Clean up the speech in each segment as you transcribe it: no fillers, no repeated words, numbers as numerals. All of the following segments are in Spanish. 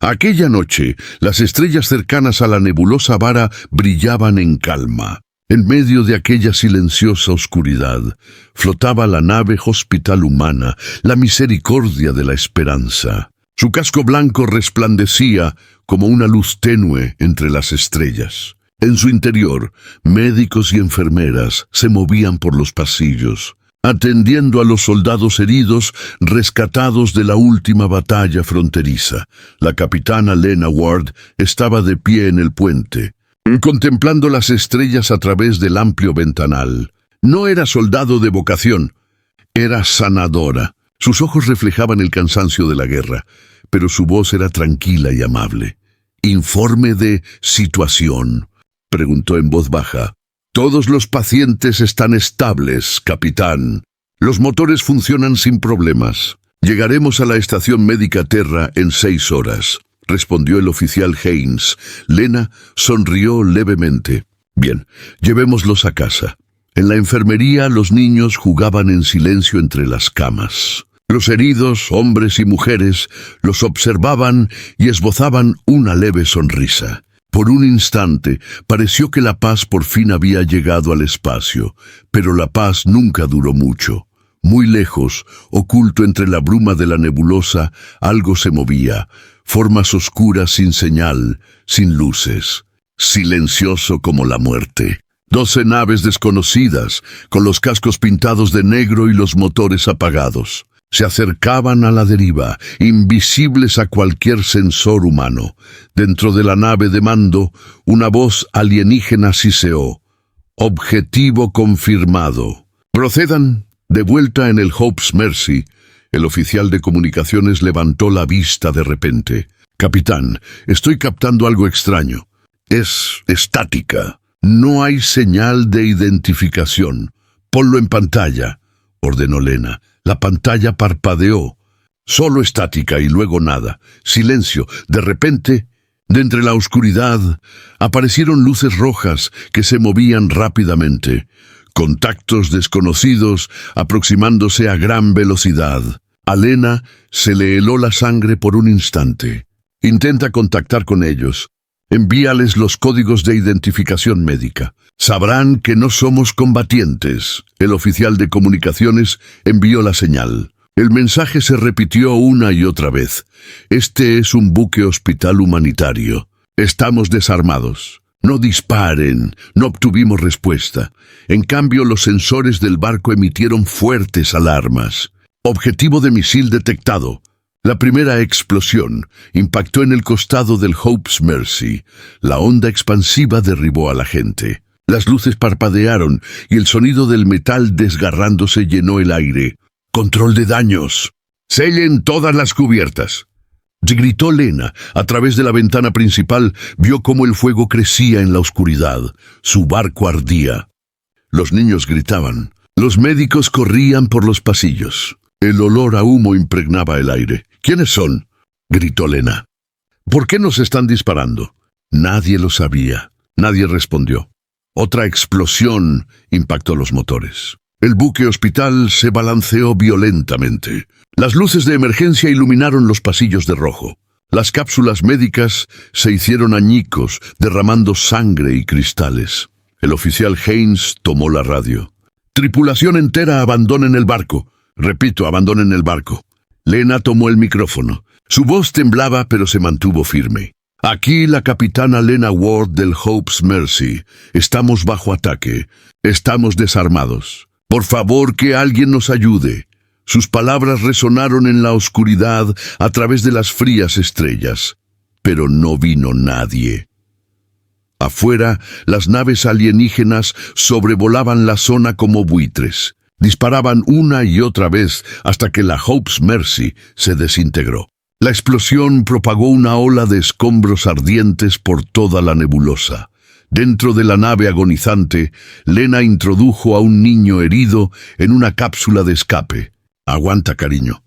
Aquella noche, las estrellas cercanas a la nebulosa vara brillaban en calma. En medio de aquella silenciosa oscuridad, flotaba la nave hospital humana, la misericordia de la esperanza. Su casco blanco resplandecía como una luz tenue entre las estrellas. En su interior, médicos y enfermeras se movían por los pasillos, atendiendo a los soldados heridos rescatados de la última batalla fronteriza. La capitana Lena Ward estaba de pie en el puente, contemplando las estrellas a través del amplio ventanal. No era soldado de vocación, era sanadora. Sus ojos reflejaban el cansancio de la guerra, pero su voz era tranquila y amable. «¿Informe de situación?», preguntó en voz baja. «Todos los pacientes están estables, capitán. Los motores funcionan sin problemas. Llegaremos a la estación médica Terra en 6 horas», respondió el oficial Haynes. Lena sonrió levemente. «Bien, llevémoslos a casa». En la enfermería los niños jugaban en silencio entre las camas. Los heridos, hombres y mujeres, los observaban y esbozaban una leve sonrisa. Por un instante pareció que la paz por fin había llegado al espacio, pero la paz nunca duró mucho. Muy lejos, oculto entre la bruma de la nebulosa, algo se movía, formas oscuras sin señal, sin luces, silencioso como la muerte. 12 naves desconocidas, con los cascos pintados de negro y los motores apagados. Se acercaban a la deriva, invisibles a cualquier sensor humano. Dentro de la nave de mando, una voz alienígena siseó. «Objetivo confirmado. Procedan». De vuelta en el Hope's Mercy, el oficial de comunicaciones levantó la vista de repente. «Capitán, estoy captando algo extraño. Es estática. No hay señal de identificación. Ponlo en pantalla», ordenó Lena. La pantalla parpadeó. Solo estática y luego nada. Silencio. De repente, de entre la oscuridad, aparecieron luces rojas que se movían rápidamente. Contactos desconocidos aproximándose a gran velocidad. A Lena se le heló la sangre por un instante. «Intenta contactar con ellos. Envíales los códigos de identificación médica. Sabrán que no somos combatientes». El oficial de comunicaciones envió la señal. El mensaje se repitió una y otra vez. «Este es un buque hospital humanitario. Estamos desarmados. No disparen». No obtuvimos respuesta. En cambio, los sensores del barco emitieron fuertes alarmas. «Objetivo de misil detectado». La primera explosión impactó en el costado del Hope's Mercy. La onda expansiva derribó a la gente. Las luces parpadearon y el sonido del metal desgarrándose llenó el aire. «Control de daños. Sellen todas las cubiertas», gritó Lena. A través de la ventana principal vio cómo el fuego crecía en la oscuridad. Su barco ardía. Los niños gritaban. Los médicos corrían por los pasillos. El olor a humo impregnaba el aire. «¿Quiénes son?», gritó Lena. «¿Por qué nos están disparando?». Nadie lo sabía. Nadie respondió. Otra explosión impactó los motores. El buque hospital se balanceó violentamente. Las luces de emergencia iluminaron los pasillos de rojo. Las cápsulas médicas se hicieron añicos, derramando sangre y cristales. El oficial Haynes tomó la radio. «Tripulación entera, abandonen el barco». «Repito, abandonen el barco». Lena tomó el micrófono. Su voz temblaba, pero se mantuvo firme. «Aquí la capitana Lena Ward del Hope's Mercy. Estamos bajo ataque. Estamos desarmados. Por favor, que alguien nos ayude». Sus palabras resonaron en la oscuridad a través de las frías estrellas. Pero no vino nadie. Afuera, las naves alienígenas sobrevolaban la zona como buitres. Disparaban una y otra vez hasta que la Hope's Mercy se desintegró. La explosión propagó una ola de escombros ardientes por toda la nebulosa. Dentro de la nave agonizante, Lena introdujo a un niño herido en una cápsula de escape. «Aguanta, cariño.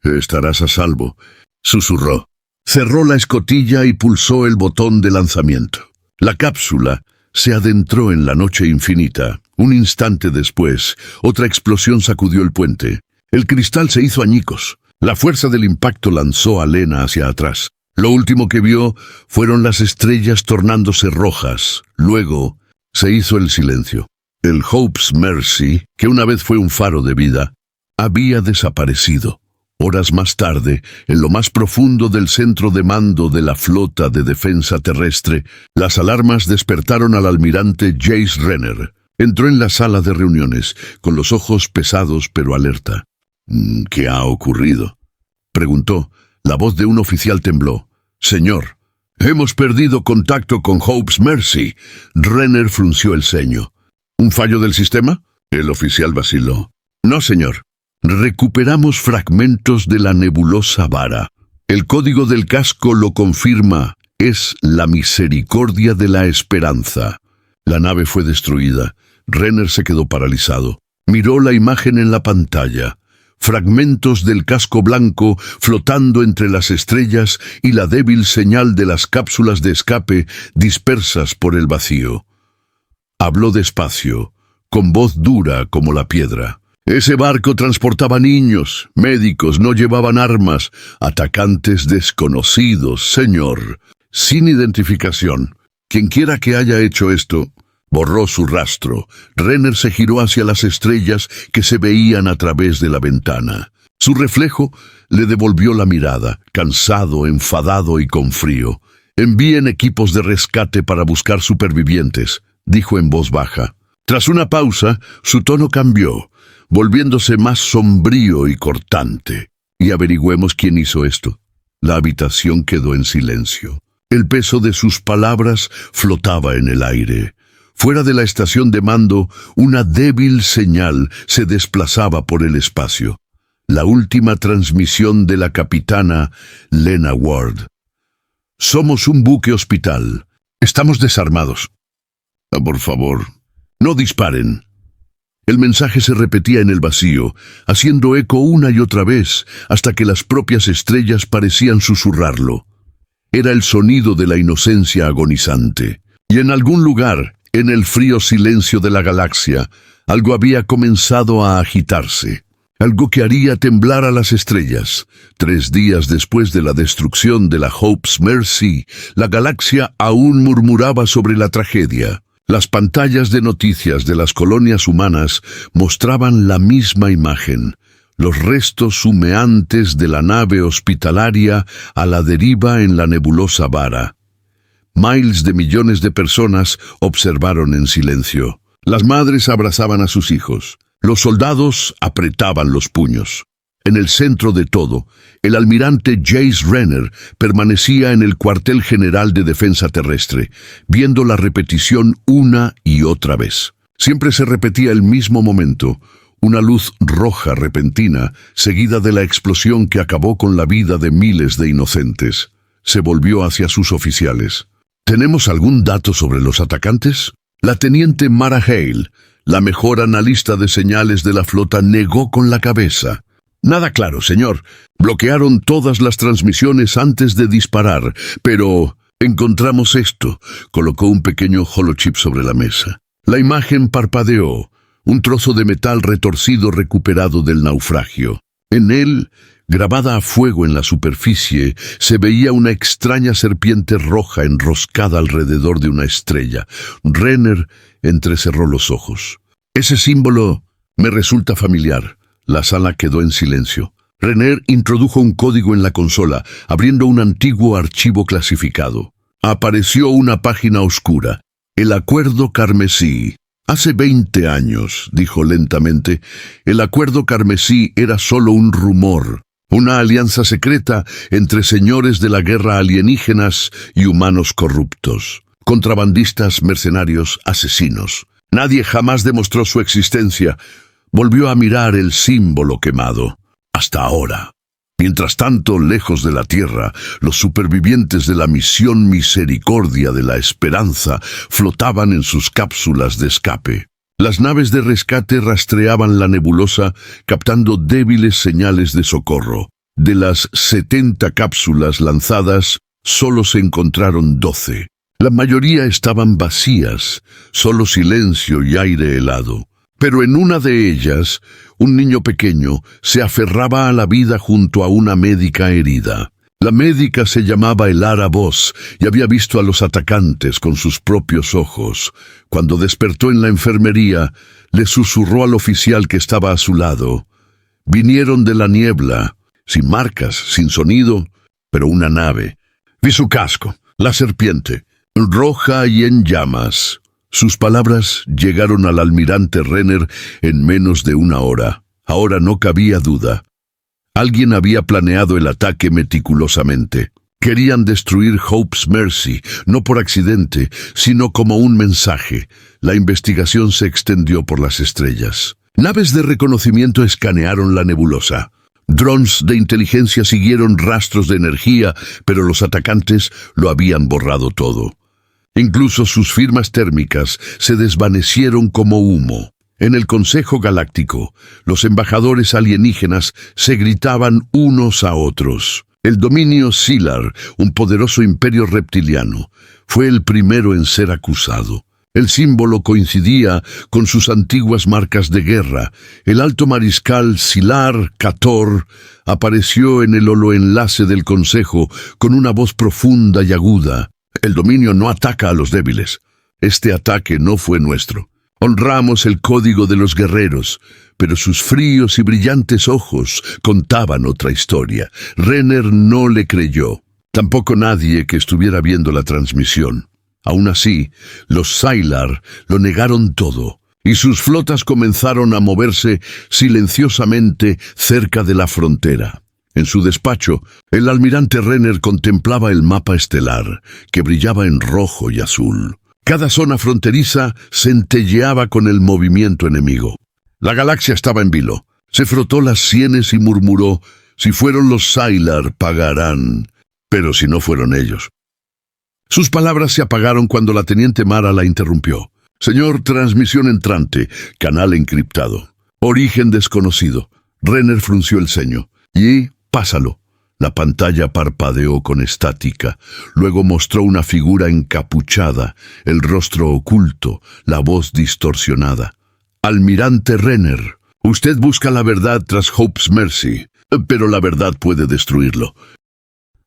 Estarás a salvo», susurró. Cerró la escotilla y pulsó el botón de lanzamiento. La cápsula se adentró en la noche infinita. Un instante después, otra explosión sacudió el puente. El cristal se hizo añicos. La fuerza del impacto lanzó a Lena hacia atrás. Lo último que vio fueron las estrellas tornándose rojas. Luego se hizo el silencio. El Hope's Mercy, que una vez fue un faro de vida, había desaparecido. Horas más tarde, en lo más profundo del centro de mando de la flota de defensa terrestre, las alarmas despertaron al almirante Jace Renner. Entró en la sala de reuniones, con los ojos pesados pero alerta. ¿Qué ha ocurrido?, preguntó. La voz de un oficial tembló. «Señor, hemos perdido contacto con Hope's Mercy». Renner frunció el ceño. «¿Un fallo del sistema?». El oficial vaciló. «No, señor. Recuperamos fragmentos de la nebulosa vara. El código del casco lo confirma. Es la misericordia de la esperanza». La nave fue destruida. Renner se quedó paralizado. Miró la imagen en la pantalla. Fragmentos del casco blanco flotando entre las estrellas y la débil señal de las cápsulas de escape dispersas por el vacío. Habló despacio, con voz dura como la piedra. Ese barco transportaba niños, médicos, no llevaban armas, atacantes desconocidos, señor, sin identificación. Quienquiera que haya hecho esto, borró su rastro. Renner se giró hacia las estrellas que se veían a través de la ventana. Su reflejo le devolvió la mirada, cansado, enfadado y con frío. «Envíen equipos de rescate para buscar supervivientes», dijo en voz baja. Tras una pausa, su tono cambió, volviéndose más sombrío y cortante. «Y averigüemos quién hizo esto». La habitación quedó en silencio. El peso de sus palabras flotaba en el aire. Fuera de la estación de mando, una débil señal se desplazaba por el espacio. La última transmisión de la capitana Lena Ward. «Somos un buque hospital. Estamos desarmados. Por favor, no disparen». El mensaje se repetía en el vacío, haciendo eco una y otra vez, hasta que las propias estrellas parecían susurrarlo. Era el sonido de la inocencia agonizante. Y en algún lugar, en el frío silencio de la galaxia, algo había comenzado a agitarse, algo que haría temblar a las estrellas. 3 días después de la destrucción de la Hope's Mercy, la galaxia aún murmuraba sobre la tragedia. Las pantallas de noticias de las colonias humanas mostraban la misma imagen, los restos humeantes de la nave hospitalaria a la deriva en la nebulosa vara. Miles de millones de personas observaron en silencio. Las madres abrazaban a sus hijos. Los soldados apretaban los puños. En el centro de todo, el almirante Jace Renner permanecía en el cuartel general de defensa terrestre, viendo la repetición una y otra vez. Siempre se repetía el mismo momento, una luz roja repentina, seguida de la explosión que acabó con la vida de miles de inocentes. Se volvió hacia sus oficiales. ¿Tenemos algún dato sobre los atacantes? La teniente Mara Hale, la mejor analista de señales de la flota, negó con la cabeza. Nada claro, señor. Bloquearon todas las transmisiones antes de disparar, pero encontramos esto. Colocó un pequeño holochip sobre la mesa. La imagen parpadeó, un trozo de metal retorcido recuperado del naufragio. En él, grabada a fuego en la superficie, se veía una extraña serpiente roja enroscada alrededor de una estrella. Renner entrecerró los ojos. Ese símbolo me resulta familiar. La sala quedó en silencio. Renner introdujo un código en la consola, abriendo un antiguo archivo clasificado. Apareció una página oscura. El Acuerdo Carmesí. Hace 20 años, dijo lentamente, el Acuerdo Carmesí era solo un rumor, una alianza secreta entre señores de la guerra alienígenas y humanos corruptos, contrabandistas, mercenarios, asesinos. Nadie jamás demostró su existencia. Volvió a mirar el símbolo quemado. Hasta ahora. Mientras tanto, lejos de la Tierra, los supervivientes de la misión Misericordia de la Esperanza flotaban en sus cápsulas de escape. Las naves de rescate rastreaban la nebulosa, captando débiles señales de socorro. De las 70 cápsulas lanzadas, solo se encontraron 12. La mayoría estaban vacías, solo silencio y aire helado. Pero en una de ellas, un niño pequeño se aferraba a la vida junto a una médica herida. La médica se llamaba Elara Voss y había visto a los atacantes con sus propios ojos. Cuando despertó en la enfermería, le susurró al oficial que estaba a su lado. Vinieron de la niebla, sin marcas, sin sonido, pero una nave. Vi su casco, la serpiente, roja y en llamas. Sus palabras llegaron al almirante Renner en menos de una hora. Ahora no cabía duda. Alguien había planeado el ataque meticulosamente. Querían destruir Hope's Mercy, no por accidente, sino como un mensaje. La investigación se extendió por las estrellas. Naves de reconocimiento escanearon la nebulosa. Drones de inteligencia siguieron rastros de energía, pero los atacantes lo habían borrado todo. Incluso sus firmas térmicas se desvanecieron como humo. En el Consejo Galáctico, los embajadores alienígenas se gritaban unos a otros. El dominio Silar, un poderoso imperio reptiliano, fue el primero en ser acusado. El símbolo coincidía con sus antiguas marcas de guerra. El alto mariscal Silar Cator apareció en el holoenlace del Consejo con una voz profunda y aguda. El dominio no ataca a los débiles. Este ataque no fue nuestro. Honramos el código de los guerreros, pero sus fríos y brillantes ojos contaban otra historia. Renner no le creyó, tampoco nadie que estuviera viendo la transmisión. Aún así, los Sylar lo negaron todo, y sus flotas comenzaron a moverse silenciosamente cerca de la frontera. En su despacho, el almirante Renner contemplaba el mapa estelar, que brillaba en rojo y azul. Cada zona fronteriza centelleaba con el movimiento enemigo. La galaxia estaba en vilo. Se frotó las sienes y murmuró, si fueron los Sylar, pagarán. Pero si no fueron ellos. Sus palabras se apagaron cuando la teniente Mara la interrumpió. Señor, transmisión entrante, canal encriptado. Origen desconocido. Renner frunció el ceño. Y, pásalo. La pantalla parpadeó con estática. Luego mostró una figura encapuchada, el rostro oculto, la voz distorsionada. Almirante Renner, usted busca la verdad tras Hope's Mercy, pero la verdad puede destruirlo.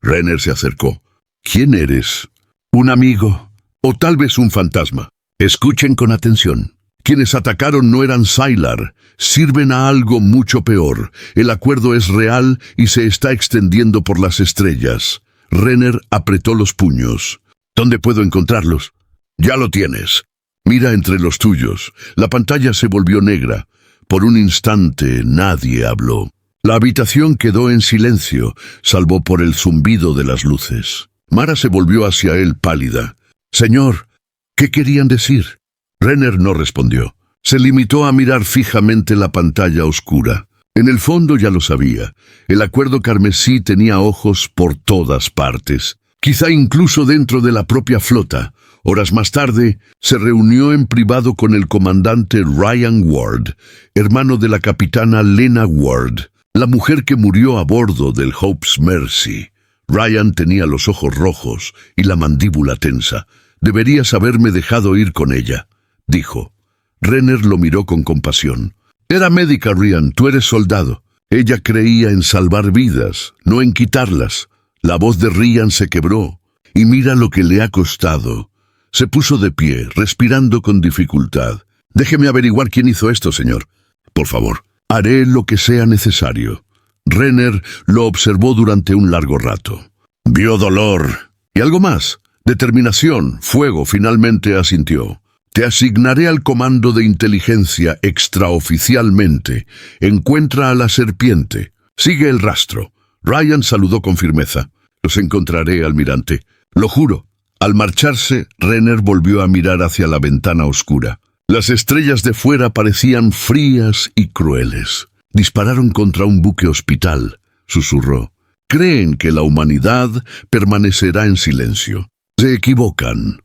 Renner se acercó. ¿Quién eres? ¿Un amigo? ¿O tal vez un fantasma? Escuchen con atención. Quienes atacaron no eran Sylar, sirven a algo mucho peor. El acuerdo es real y se está extendiendo por las estrellas. Renner apretó los puños. ¿Dónde puedo encontrarlos? Ya lo tienes. Mira entre los tuyos. La pantalla se volvió negra. Por un instante nadie habló. La habitación quedó en silencio, salvo por el zumbido de las luces. Mara se volvió hacia él pálida. Señor, ¿qué querían decir? Renner no respondió. Se limitó a mirar fijamente la pantalla oscura. En el fondo ya lo sabía. El acuerdo carmesí tenía ojos por todas partes. Quizá incluso dentro de la propia flota. Horas más tarde, se reunió en privado con el comandante Ryan Ward, hermano de la capitana Lena Ward, la mujer que murió a bordo del Hope's Mercy. Ryan tenía los ojos rojos y la mandíbula tensa. Deberías haberme dejado ir con ella, dijo. Renner lo miró con compasión. Era médica, Ryan, tú eres soldado. Ella creía en salvar vidas, no en quitarlas. La voz de Ryan se quebró. Y mira lo que le ha costado. Se puso de pie, respirando con dificultad. Déjeme averiguar quién hizo esto, señor. Por favor, haré lo que sea necesario. Renner lo observó durante un largo rato. Vio dolor. Y algo más. Determinación, fuego, finalmente asintió. Te asignaré al comando de inteligencia extraoficialmente. Encuentra a la serpiente. Sigue el rastro. Ryan saludó con firmeza. Los encontraré, almirante. Lo juro. Al marcharse, Renner volvió a mirar hacia la ventana oscura. Las estrellas de fuera parecían frías y crueles. Dispararon contra un buque hospital, susurró. Creen que la humanidad permanecerá en silencio. Se equivocan.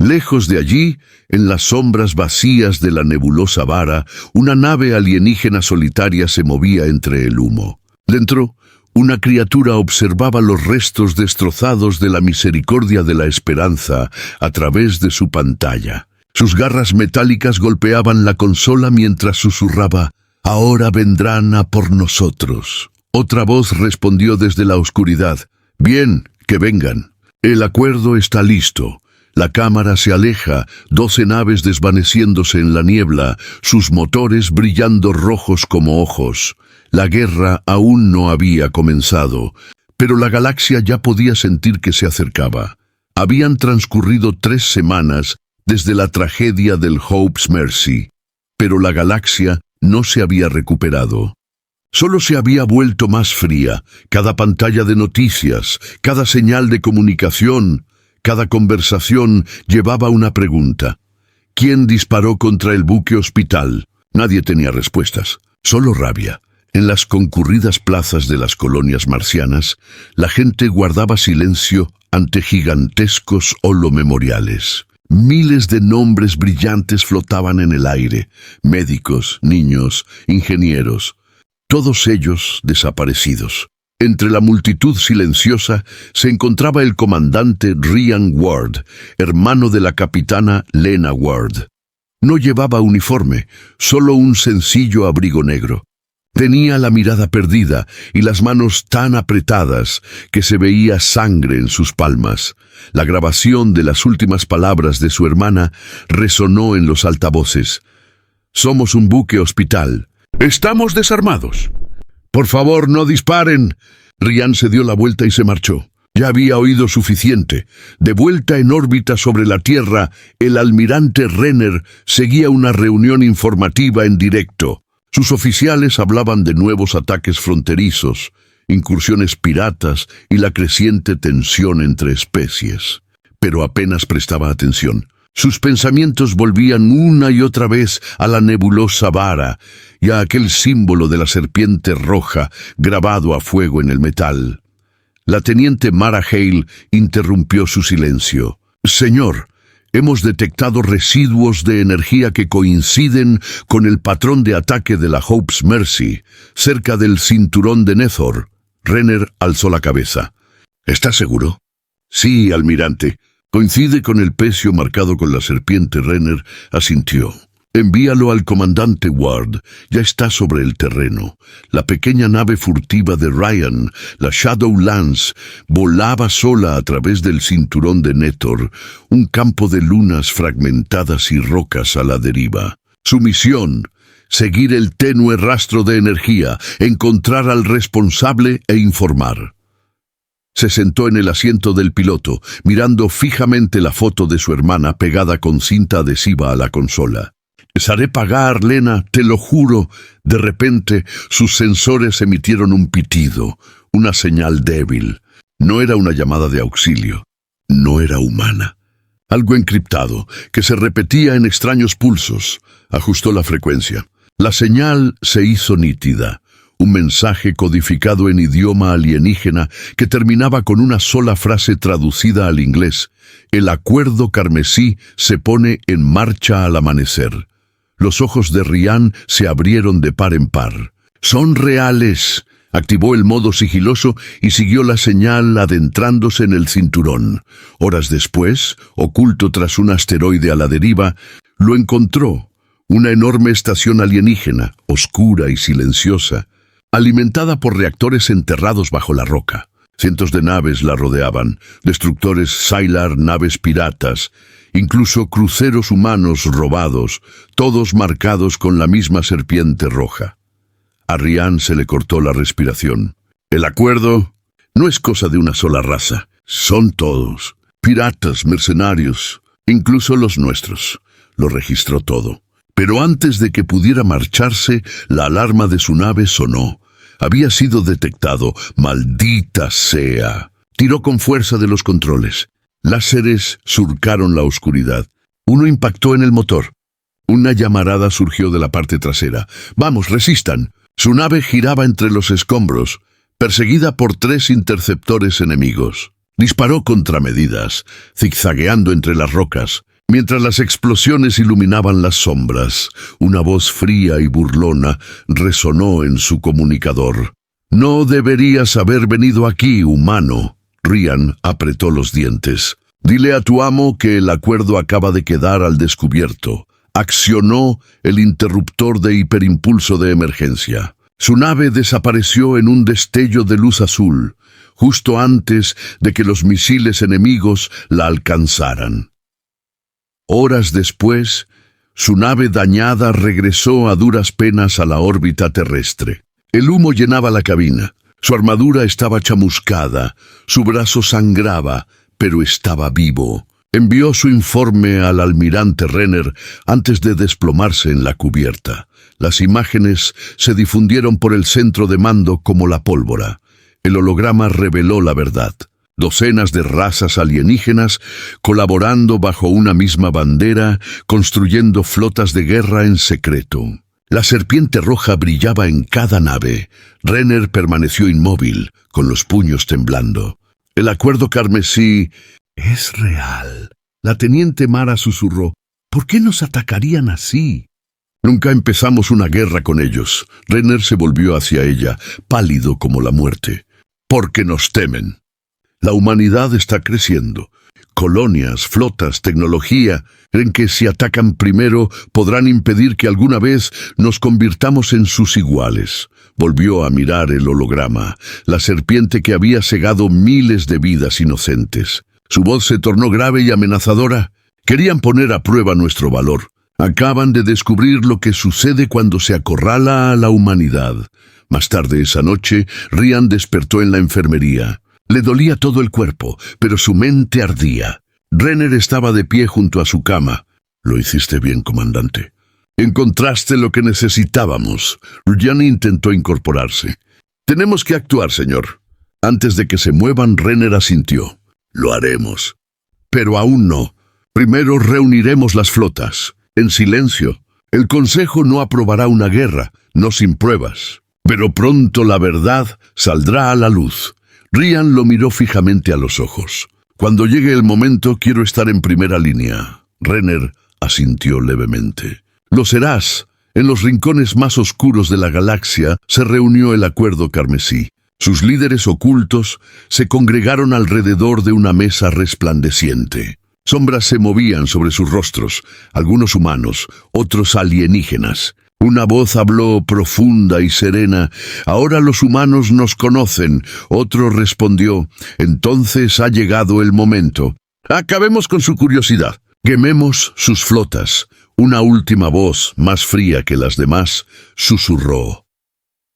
Lejos de allí, en las sombras vacías de la nebulosa vara, una nave alienígena solitaria se movía entre el humo. Dentro, una criatura observaba los restos destrozados de la misericordia de la esperanza a través de su pantalla. Sus garras metálicas golpeaban la consola mientras susurraba, «Ahora vendrán a por nosotros». Otra voz respondió desde la oscuridad. «Bien, que vengan. El acuerdo está listo». La cámara se aleja, 12 naves desvaneciéndose en la niebla, sus motores brillando rojos como ojos. La guerra aún no había comenzado, pero la galaxia ya podía sentir que se acercaba. Habían transcurrido 3 semanas desde la tragedia del Hope's Mercy, pero la galaxia no se había recuperado. Solo se había vuelto más fría. Cada pantalla de noticias, cada señal de comunicación, cada conversación llevaba una pregunta. ¿Quién disparó contra el buque hospital? Nadie tenía respuestas, solo rabia. En las concurridas plazas de las colonias marcianas, la gente guardaba silencio ante gigantescos holomemoriales. Miles de nombres brillantes flotaban en el aire, médicos, niños, ingenieros, todos ellos desaparecidos. Entre la multitud silenciosa se encontraba el comandante Ryan Ward, hermano de la capitana Lena Ward. No llevaba uniforme, solo un sencillo abrigo negro. Tenía la mirada perdida y las manos tan apretadas que se veía sangre en sus palmas. La grabación de las últimas palabras de su hermana resonó en los altavoces. «Somos un buque hospital. Estamos desarmados. Por favor, no disparen». Ryan se dio la vuelta y se marchó. Ya había oído suficiente. De vuelta en órbita sobre la Tierra, el almirante Renner seguía una reunión informativa en directo. Sus oficiales hablaban de nuevos ataques fronterizos, incursiones piratas y la creciente tensión entre especies. Pero apenas prestaba atención. Sus pensamientos volvían una y otra vez a la nebulosa vara y a aquel símbolo de la serpiente roja grabado a fuego en el metal. La teniente Mara Hale interrumpió su silencio. «Señor, hemos detectado residuos de energía que coinciden con el patrón de ataque de la Hope's Mercy, cerca del cinturón de Nethor». Renner alzó la cabeza. «¿Estás seguro?» «Sí, almirante. Coincide con el pecio marcado con la serpiente». Renner asintió. «Envíalo al comandante Ward. Ya está sobre el terreno». La pequeña nave furtiva de Ryan, la Shadowlance, volaba sola a través del cinturón de Nethor, un campo de lunas fragmentadas y rocas a la deriva. Su misión: seguir el tenue rastro de energía, encontrar al responsable e informar. Se sentó en el asiento del piloto, mirando fijamente la foto de su hermana pegada con cinta adhesiva a la consola. «Les haré pagar, Lena, te lo juro». De repente, sus sensores emitieron un pitido, una señal débil. No era una llamada de auxilio. No era humana. Algo encriptado, que se repetía en extraños pulsos. Ajustó la frecuencia. La señal se hizo nítida. Un mensaje codificado en idioma alienígena que terminaba con una sola frase traducida al inglés. «El acuerdo carmesí se pone en marcha al amanecer». Los ojos de Ryan se abrieron de par en par. «Son reales». Activó el modo sigiloso y siguió la señal adentrándose en el cinturón. Horas después, oculto tras un asteroide a la deriva, lo encontró. Una enorme estación alienígena, oscura y silenciosa, alimentada por reactores enterrados bajo la roca. Cientos de naves la rodeaban, destructores Sylar, naves piratas, incluso cruceros humanos robados, todos marcados con la misma serpiente roja. A Ryan se le cortó la respiración. «El acuerdo no es cosa de una sola raza. Son todos. Piratas, mercenarios, incluso los nuestros». Lo registró todo. Pero antes de que pudiera marcharse, la alarma de su nave sonó. Había sido detectado. ¡Maldita sea! Tiró con fuerza de los controles. Láseres surcaron la oscuridad. Uno impactó en el motor. Una llamarada surgió de la parte trasera. «¡Vamos, resistan!». Su nave giraba entre los escombros, perseguida por 3 interceptores enemigos. Disparó contramedidas, zigzagueando entre las rocas. Mientras las explosiones iluminaban las sombras, una voz fría y burlona resonó en su comunicador. «No deberías haber venido aquí, humano». Ryan apretó los dientes. «Dile a tu amo que el acuerdo acaba de quedar al descubierto». Accionó el interruptor de hiperimpulso de emergencia. Su nave desapareció en un destello de luz azul, justo antes de que los misiles enemigos la alcanzaran. Horas después, su nave dañada regresó a duras penas a la órbita terrestre. El humo llenaba la cabina. Su armadura estaba chamuscada, su brazo sangraba, pero estaba vivo. Envió su informe al almirante Renner antes de desplomarse en la cubierta. Las imágenes se difundieron por el centro de mando como la pólvora. El holograma reveló la verdad. Docenas de razas alienígenas colaborando bajo una misma bandera, construyendo flotas de guerra en secreto. La serpiente roja brillaba en cada nave. Renner permaneció inmóvil, con los puños temblando. El acuerdo carmesí es real. La teniente Mara susurró. ¿Por qué nos atacarían así? Nunca empezamos una guerra con ellos. Renner se volvió hacia ella, pálido como la muerte. Porque nos temen. La humanidad está creciendo. Colonias, flotas, tecnología, creen que si atacan primero podrán impedir que alguna vez nos convirtamos en sus iguales. Volvió a mirar el holograma, la serpiente que había cegado miles de vidas inocentes. Su voz se tornó grave y amenazadora. Querían poner a prueba nuestro valor. Acaban de descubrir lo que sucede cuando se acorrala a la humanidad. Más tarde esa noche, Ryan despertó en la enfermería. Le dolía todo el cuerpo, pero su mente ardía. Renner estaba de pie junto a su cama. «Lo hiciste bien, comandante. Encontraste lo que necesitábamos». Ryan intentó incorporarse. «Tenemos que actuar, señor». Antes de que se muevan, Renner asintió. «Lo haremos». «Pero aún no. Primero reuniremos las flotas. En silencio. El Consejo no aprobará una guerra, no sin pruebas. Pero pronto la verdad saldrá a la luz». Ryan lo miró fijamente a los ojos. «Cuando llegue el momento, quiero estar en primera línea». Renner asintió levemente. «Lo serás». En los rincones más oscuros de la galaxia se reunió el acuerdo carmesí. Sus líderes ocultos se congregaron alrededor de una mesa resplandeciente. Sombras se movían sobre sus rostros, algunos humanos, otros alienígenas. Una voz habló profunda y serena. «Ahora los humanos nos conocen». Otro respondió. «Entonces ha llegado el momento. Acabemos con su curiosidad. Quememos sus flotas». Una última voz, más fría que las demás, susurró.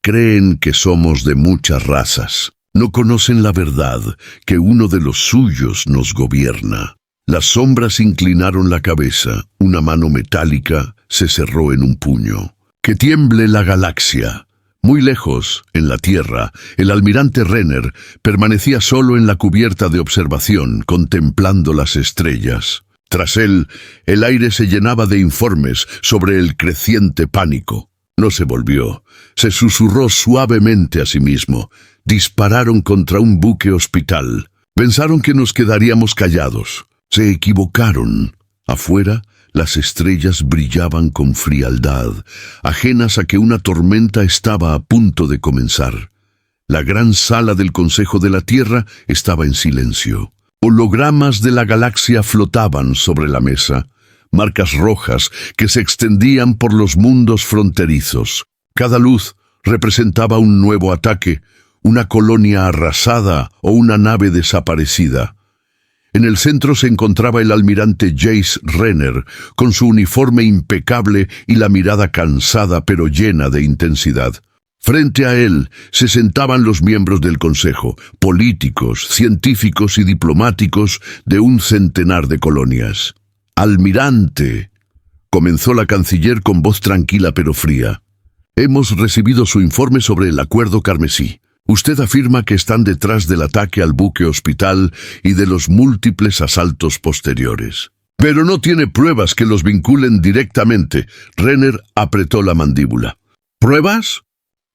«Creen que somos de muchas razas. No conocen la verdad, que uno de los suyos nos gobierna». Las sombras inclinaron la cabeza. Una mano metálica se cerró en un puño. «Que tiemble la galaxia». Muy lejos, en la Tierra, el almirante Renner permanecía solo en la cubierta de observación, contemplando las estrellas. Tras él, el aire se llenaba de informes sobre el creciente pánico. No se volvió. Se susurró suavemente a sí mismo. «Dispararon contra un buque hospital. Pensaron que nos quedaríamos callados. Se equivocaron». Afuera, las estrellas brillaban con frialdad, ajenas a que una tormenta estaba a punto de comenzar. La gran sala del Consejo de la Tierra estaba en silencio. Hologramas de la galaxia flotaban sobre la mesa, marcas rojas que se extendían por los mundos fronterizos. Cada luz representaba un nuevo ataque, una colonia arrasada o una nave desaparecida. En el centro se encontraba el almirante Jace Renner, con su uniforme impecable y la mirada cansada pero llena de intensidad. Frente a él se sentaban los miembros del Consejo, políticos, científicos y diplomáticos de un centenar de colonias. «Almirante», comenzó la canciller con voz tranquila pero fría. «Hemos recibido su informe sobre el acuerdo carmesí. Usted afirma que están detrás del ataque al buque hospital y de los múltiples asaltos posteriores. Pero no tiene pruebas que los vinculen directamente». Renner apretó la mandíbula. «¿Pruebas?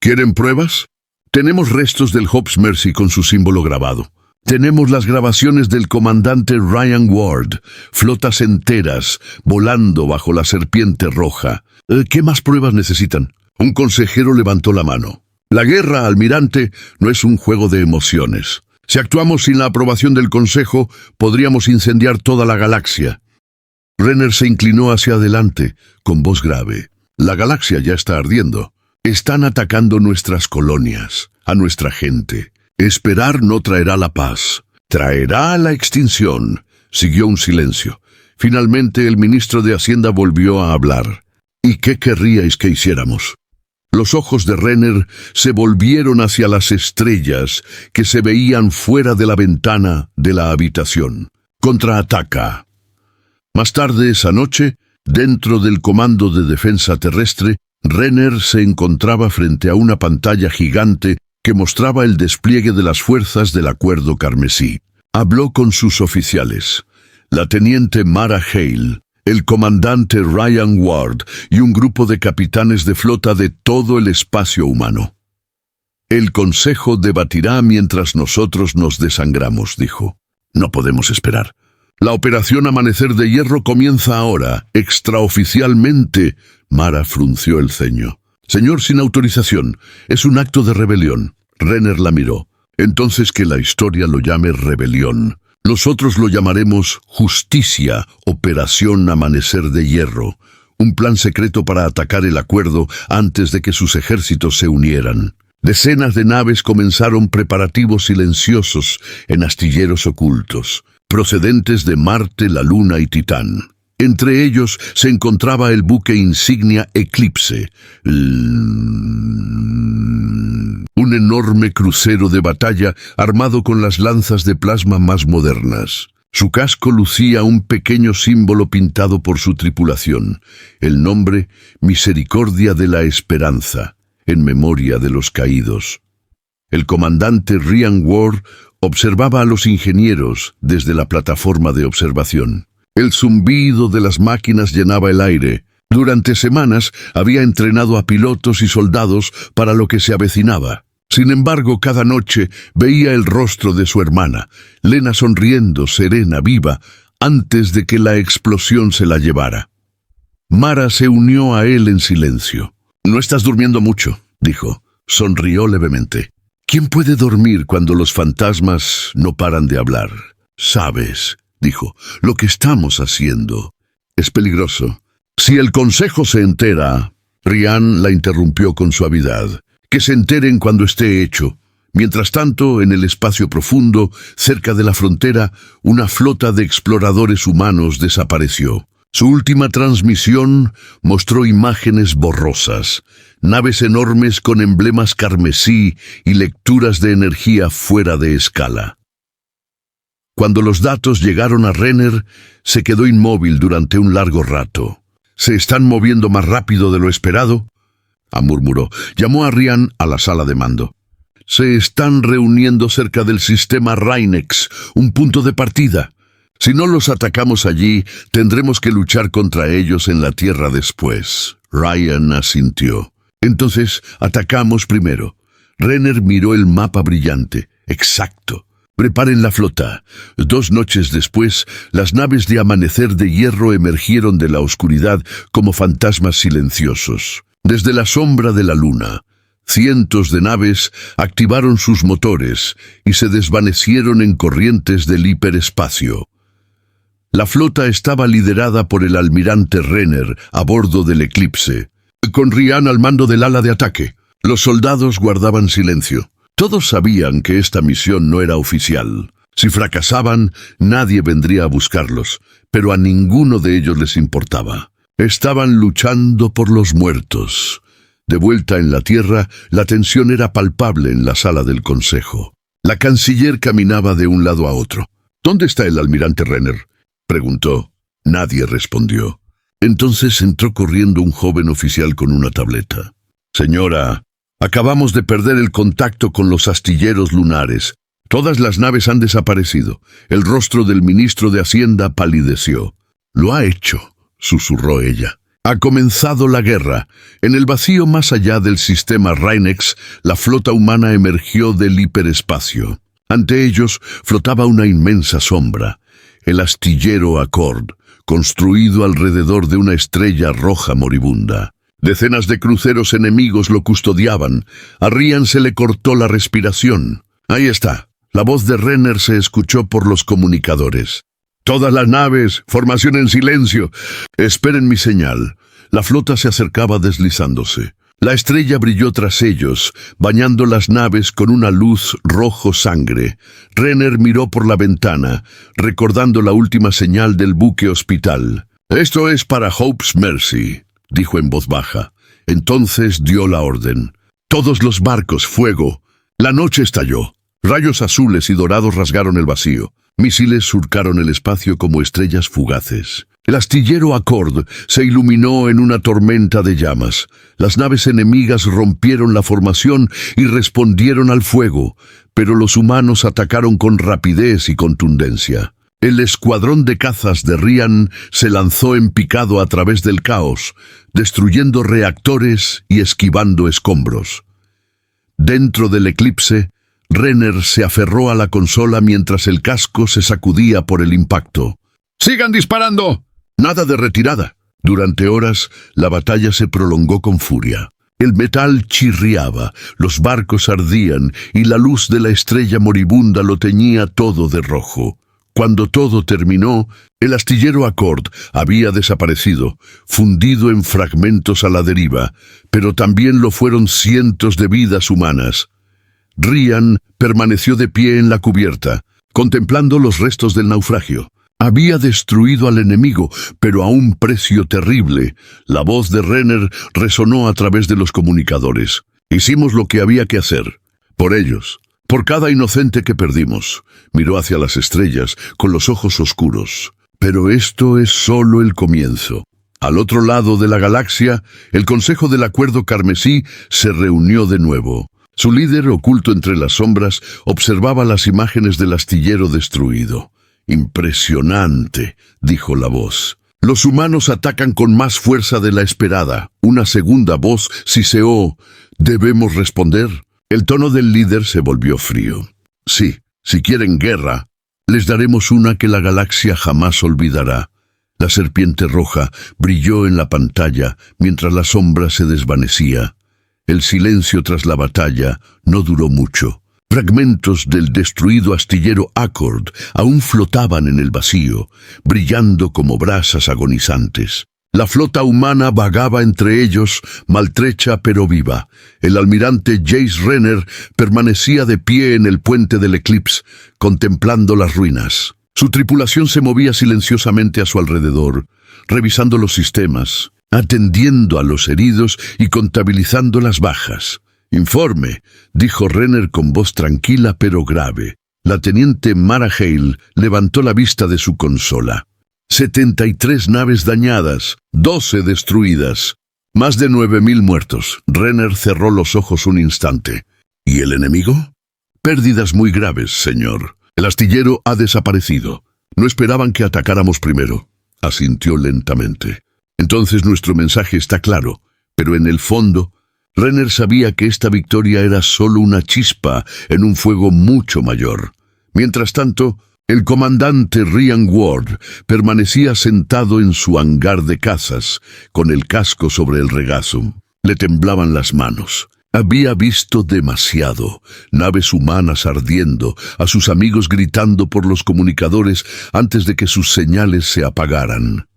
¿Quieren pruebas? Tenemos restos del Hope's Mercy con su símbolo grabado. Tenemos las grabaciones del comandante Ryan Ward, flotas enteras, volando bajo la serpiente roja. ¿Qué más pruebas necesitan?» Un consejero levantó la mano. «La guerra, almirante, no es un juego de emociones. Si actuamos sin la aprobación del Consejo, podríamos incendiar toda la galaxia». Renner se inclinó hacia adelante, con voz grave. «La galaxia ya está ardiendo. Están atacando nuestras colonias, a nuestra gente. Esperar no traerá la paz, traerá la extinción. Siguió un silencio. Finalmente el ministro de Hacienda volvió a hablar. ¿Y qué querríais que hiciéramos? Los ojos de Renner se volvieron hacia las estrellas que se veían fuera de la ventana de la habitación. Contraataca. Más tarde esa noche, dentro del Comando de Defensa Terrestre, Renner se encontraba frente a una pantalla gigante que mostraba el despliegue de las fuerzas del Acuerdo Carmesí. Habló con sus oficiales, la teniente Mara Hale, el comandante Ryan Ward y un grupo de capitanes de flota de todo el espacio humano. El Consejo debatirá mientras nosotros nos desangramos, dijo. No podemos esperar. La operación Amanecer de Hierro comienza ahora, extraoficialmente. Mara frunció el ceño. Señor, sin autorización, es un acto de rebelión. Renner la miró. Entonces que la historia lo llame rebelión. Nosotros lo llamaremos Justicia, Operación Amanecer de Hierro, un plan secreto para atacar el acuerdo antes de que sus ejércitos se unieran. Decenas de naves comenzaron preparativos silenciosos en astilleros ocultos, procedentes de Marte, la Luna y Titán. Entre ellos se encontraba el buque insignia Eclipse, un enorme crucero de batalla armado con las lanzas de plasma más modernas. Su casco lucía un pequeño símbolo pintado por su tripulación, el nombre Misericordia de la Esperanza, en memoria de los caídos. El comandante Ryan Ward observaba a los ingenieros desde la plataforma de observación. El zumbido de las máquinas llenaba el aire. Durante semanas había entrenado a pilotos y soldados para lo que se avecinaba. Sin embargo, cada noche veía el rostro de su hermana, Lena sonriendo, serena, viva, antes de que la explosión se la llevara. Mara se unió a él en silencio. «No estás durmiendo mucho», dijo. Sonrió levemente. «¿Quién puede dormir cuando los fantasmas no paran de hablar? Sabes», dijo, «lo que estamos haciendo es peligroso. Si el Consejo se entera...» Ryan la interrumpió con suavidad. «Que se enteren cuando esté hecho». Mientras tanto, en el espacio profundo, cerca de la frontera, una flota de exploradores humanos desapareció. Su última transmisión mostró imágenes borrosas, naves enormes con emblemas carmesí y lecturas de energía fuera de escala. Cuando los datos llegaron a Renner, se quedó inmóvil durante un largo rato. «¿Se están moviendo más rápido de lo esperado?», murmuró. Llamó a Ryan a la sala de mando. «Se están reuniendo cerca del sistema Rhynex, un punto de partida. Si no los atacamos allí, tendremos que luchar contra ellos en la Tierra después». Ryan asintió. «Entonces, atacamos primero». Renner miró el mapa brillante. «Exacto. Preparen la flota». 2 noches después, las naves de Amanecer de Hierro emergieron de la oscuridad como fantasmas silenciosos. Desde la sombra de la luna, cientos de naves activaron sus motores y se desvanecieron en corrientes del hiperespacio. La flota estaba liderada por el almirante Renner a bordo del Eclipse, con Ryan al mando del ala de ataque. Los soldados guardaban silencio. Todos sabían que esta misión no era oficial. Si fracasaban, nadie vendría a buscarlos, pero a ninguno de ellos les importaba. Estaban luchando por los muertos. De vuelta en la Tierra, la tensión era palpable en la sala del Consejo. La canciller caminaba de un lado a otro. «¿Dónde está el almirante Renner?», preguntó. Nadie respondió. Entonces entró corriendo un joven oficial con una tableta. «Señora, acabamos de perder el contacto con los astilleros lunares. Todas las naves han desaparecido». El rostro del ministro de Hacienda palideció. «Lo ha hecho», susurró ella. «Ha comenzado la guerra. En el vacío más allá del sistema Rhynex, la flota humana emergió del hiperespacio. Ante ellos flotaba una inmensa sombra, el astillero Accord, construido alrededor de una estrella roja moribunda. Decenas de cruceros enemigos lo custodiaban. A Ryan se le cortó la respiración. «Ahí está». La voz de Renner se escuchó por los comunicadores. «Todas las naves, formación en silencio. Esperen mi señal». La flota se acercaba deslizándose. La estrella brilló tras ellos, bañando las naves con una luz rojo sangre. Renner miró por la ventana, recordando la última señal del buque hospital. «Esto es para Hope's Mercy», dijo en voz baja. Entonces dio la orden. «Todos los barcos, fuego». La noche estalló. Rayos azules y dorados rasgaron el vacío. Misiles surcaron el espacio como estrellas fugaces. El astillero Accord se iluminó en una tormenta de llamas. Las naves enemigas rompieron la formación y respondieron al fuego, pero los humanos atacaron con rapidez y contundencia. El escuadrón de cazas de Ryan se lanzó en picado a través del caos, destruyendo reactores y esquivando escombros. Dentro del eclipse, Renner se aferró a la consola mientras el casco se sacudía por el impacto. «¡Sigan disparando!» Nada de retirada. Durante horas, la batalla se prolongó con furia. El metal chirriaba, los barcos ardían y la luz de la estrella moribunda lo teñía todo de rojo. Cuando todo terminó, el astillero Accord había desaparecido, fundido en fragmentos a la deriva, pero también lo fueron cientos de vidas humanas. Ryan permaneció de pie en la cubierta, contemplando los restos del naufragio. Había destruido al enemigo, pero a un precio terrible. La voz de Renner resonó a través de los comunicadores. «Hicimos lo que había que hacer. Por ellos. Por cada inocente que perdimos». Miró hacia las estrellas, con los ojos oscuros. «Pero esto es solo el comienzo». Al otro lado de la galaxia, el Consejo del Acuerdo Carmesí se reunió de nuevo. Su líder, oculto entre las sombras, observaba las imágenes del astillero destruido. «Impresionante», dijo la voz. «Los humanos atacan con más fuerza de la esperada». Una segunda voz siseó. «¿Debemos responder?» El tono del líder se volvió frío. «Sí, si quieren guerra, les daremos una que la galaxia jamás olvidará». La serpiente roja brilló en la pantalla mientras la sombra se desvanecía. El silencio tras la batalla no duró mucho. Fragmentos del destruido astillero Accord aún flotaban en el vacío, brillando como brasas agonizantes. La flota humana vagaba entre ellos, maltrecha pero viva. El almirante Jace Renner permanecía de pie en el puente del eclipse, contemplando las ruinas. Su tripulación se movía silenciosamente a su alrededor, revisando los sistemas, atendiendo a los heridos y contabilizando las bajas. «Informe», dijo Renner con voz tranquila pero grave. La teniente Mara Hale levantó la vista de su consola. 73 naves dañadas, 12 destruidas, más de 9.000 muertos. Renner cerró los ojos un instante. «¿Y el enemigo?» «Pérdidas muy graves, señor. El astillero ha desaparecido. No esperaban que atacáramos primero», asintió lentamente. «Entonces nuestro mensaje está claro, pero en el fondo...» Renner sabía que esta victoria era solo una chispa en un fuego mucho mayor. Mientras tanto, el comandante Ryan Ward permanecía sentado en su hangar de cazas, con el casco sobre el regazo. Le temblaban las manos. Había visto demasiado, naves humanas ardiendo, a sus amigos gritando por los comunicadores antes de que sus señales se apagaran.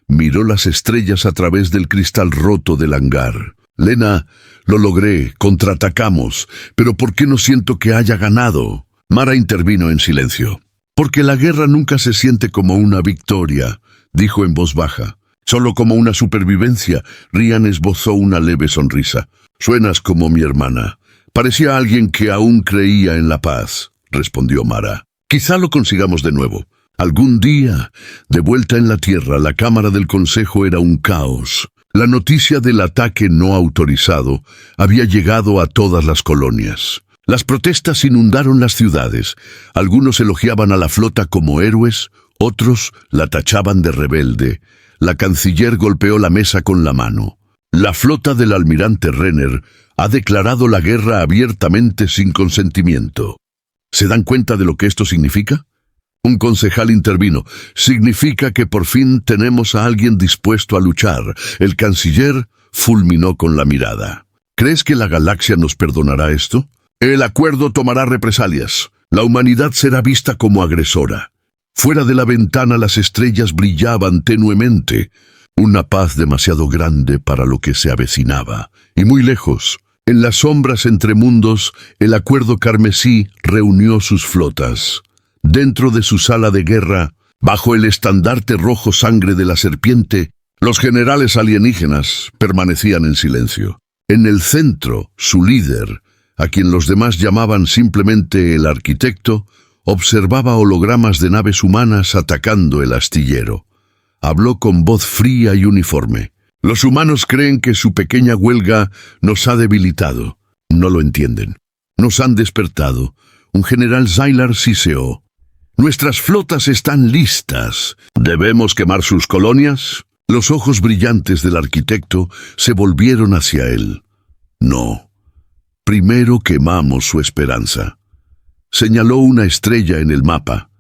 Miró las estrellas a través del cristal roto del hangar. «Lena, lo logré, contraatacamos, pero ¿por qué no siento que haya ganado?» Mara intervino en silencio. «Porque la guerra nunca se siente como una victoria», dijo en voz baja. «Solo como una supervivencia». Ryan esbozó una leve sonrisa. «Suenas como mi hermana». «Parecía alguien que aún creía en la paz», respondió Mara. «Quizá lo consigamos de nuevo. Algún día». De vuelta en la Tierra, la Cámara del Consejo era un caos. La noticia del ataque no autorizado había llegado a todas las colonias. Las protestas inundaron las ciudades. Algunos elogiaban a la flota como héroes, otros la tachaban de rebelde. La canciller golpeó la mesa con la mano. La flota del almirante Renner ha declarado la guerra abiertamente sin consentimiento. ¿Se dan cuenta de lo que esto significa? Un concejal intervino. «Significa que por fin tenemos a alguien dispuesto a luchar». El canciller fulminó con la mirada. «¿Crees que la galaxia nos perdonará esto? El acuerdo tomará represalias. La humanidad será vista como agresora». Fuera de la ventana las estrellas brillaban tenuemente. Una paz demasiado grande para lo que se avecinaba. Y muy lejos, en las sombras entre mundos, el acuerdo carmesí reunió sus flotas. Dentro de su sala de guerra, bajo el estandarte rojo sangre de la serpiente, los generales alienígenas permanecían en silencio. En el centro, su líder, a quien los demás llamaban simplemente el arquitecto, observaba hologramas de naves humanas atacando el astillero. Habló con voz fría y uniforme. Los humanos creen que su pequeña huelga nos ha debilitado. No lo entienden. Nos han despertado. Un general Zylar siseó. Nuestras flotas están listas. ¿Debemos quemar sus colonias? Los ojos brillantes del arquitecto se volvieron hacia él. No. Primero quemamos su esperanza. Señaló una estrella en el mapa.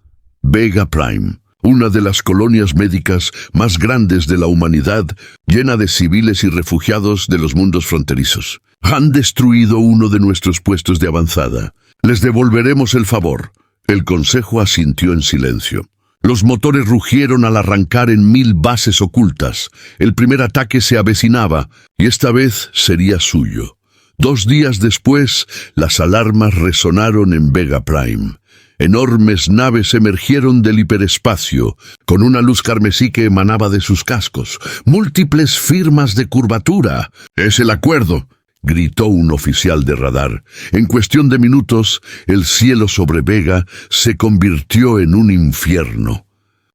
Vega Prime, una de las colonias médicas más grandes de la humanidad, llena de civiles y refugiados de los mundos fronterizos. Han destruido uno de nuestros puestos de avanzada. Les devolveremos el favor. El consejo asintió en silencio. Los motores rugieron al arrancar en 1000 bases ocultas. El primer ataque se avecinaba, y esta vez sería suyo. 2 días después, las alarmas resonaron en Vega Prime. Enormes naves emergieron del hiperespacio, con una luz carmesí que emanaba de sus cascos. Múltiples firmas de curvatura. «Es el acuerdo», gritó un oficial de radar. En cuestión de minutos, el cielo sobre Vega se convirtió en un infierno.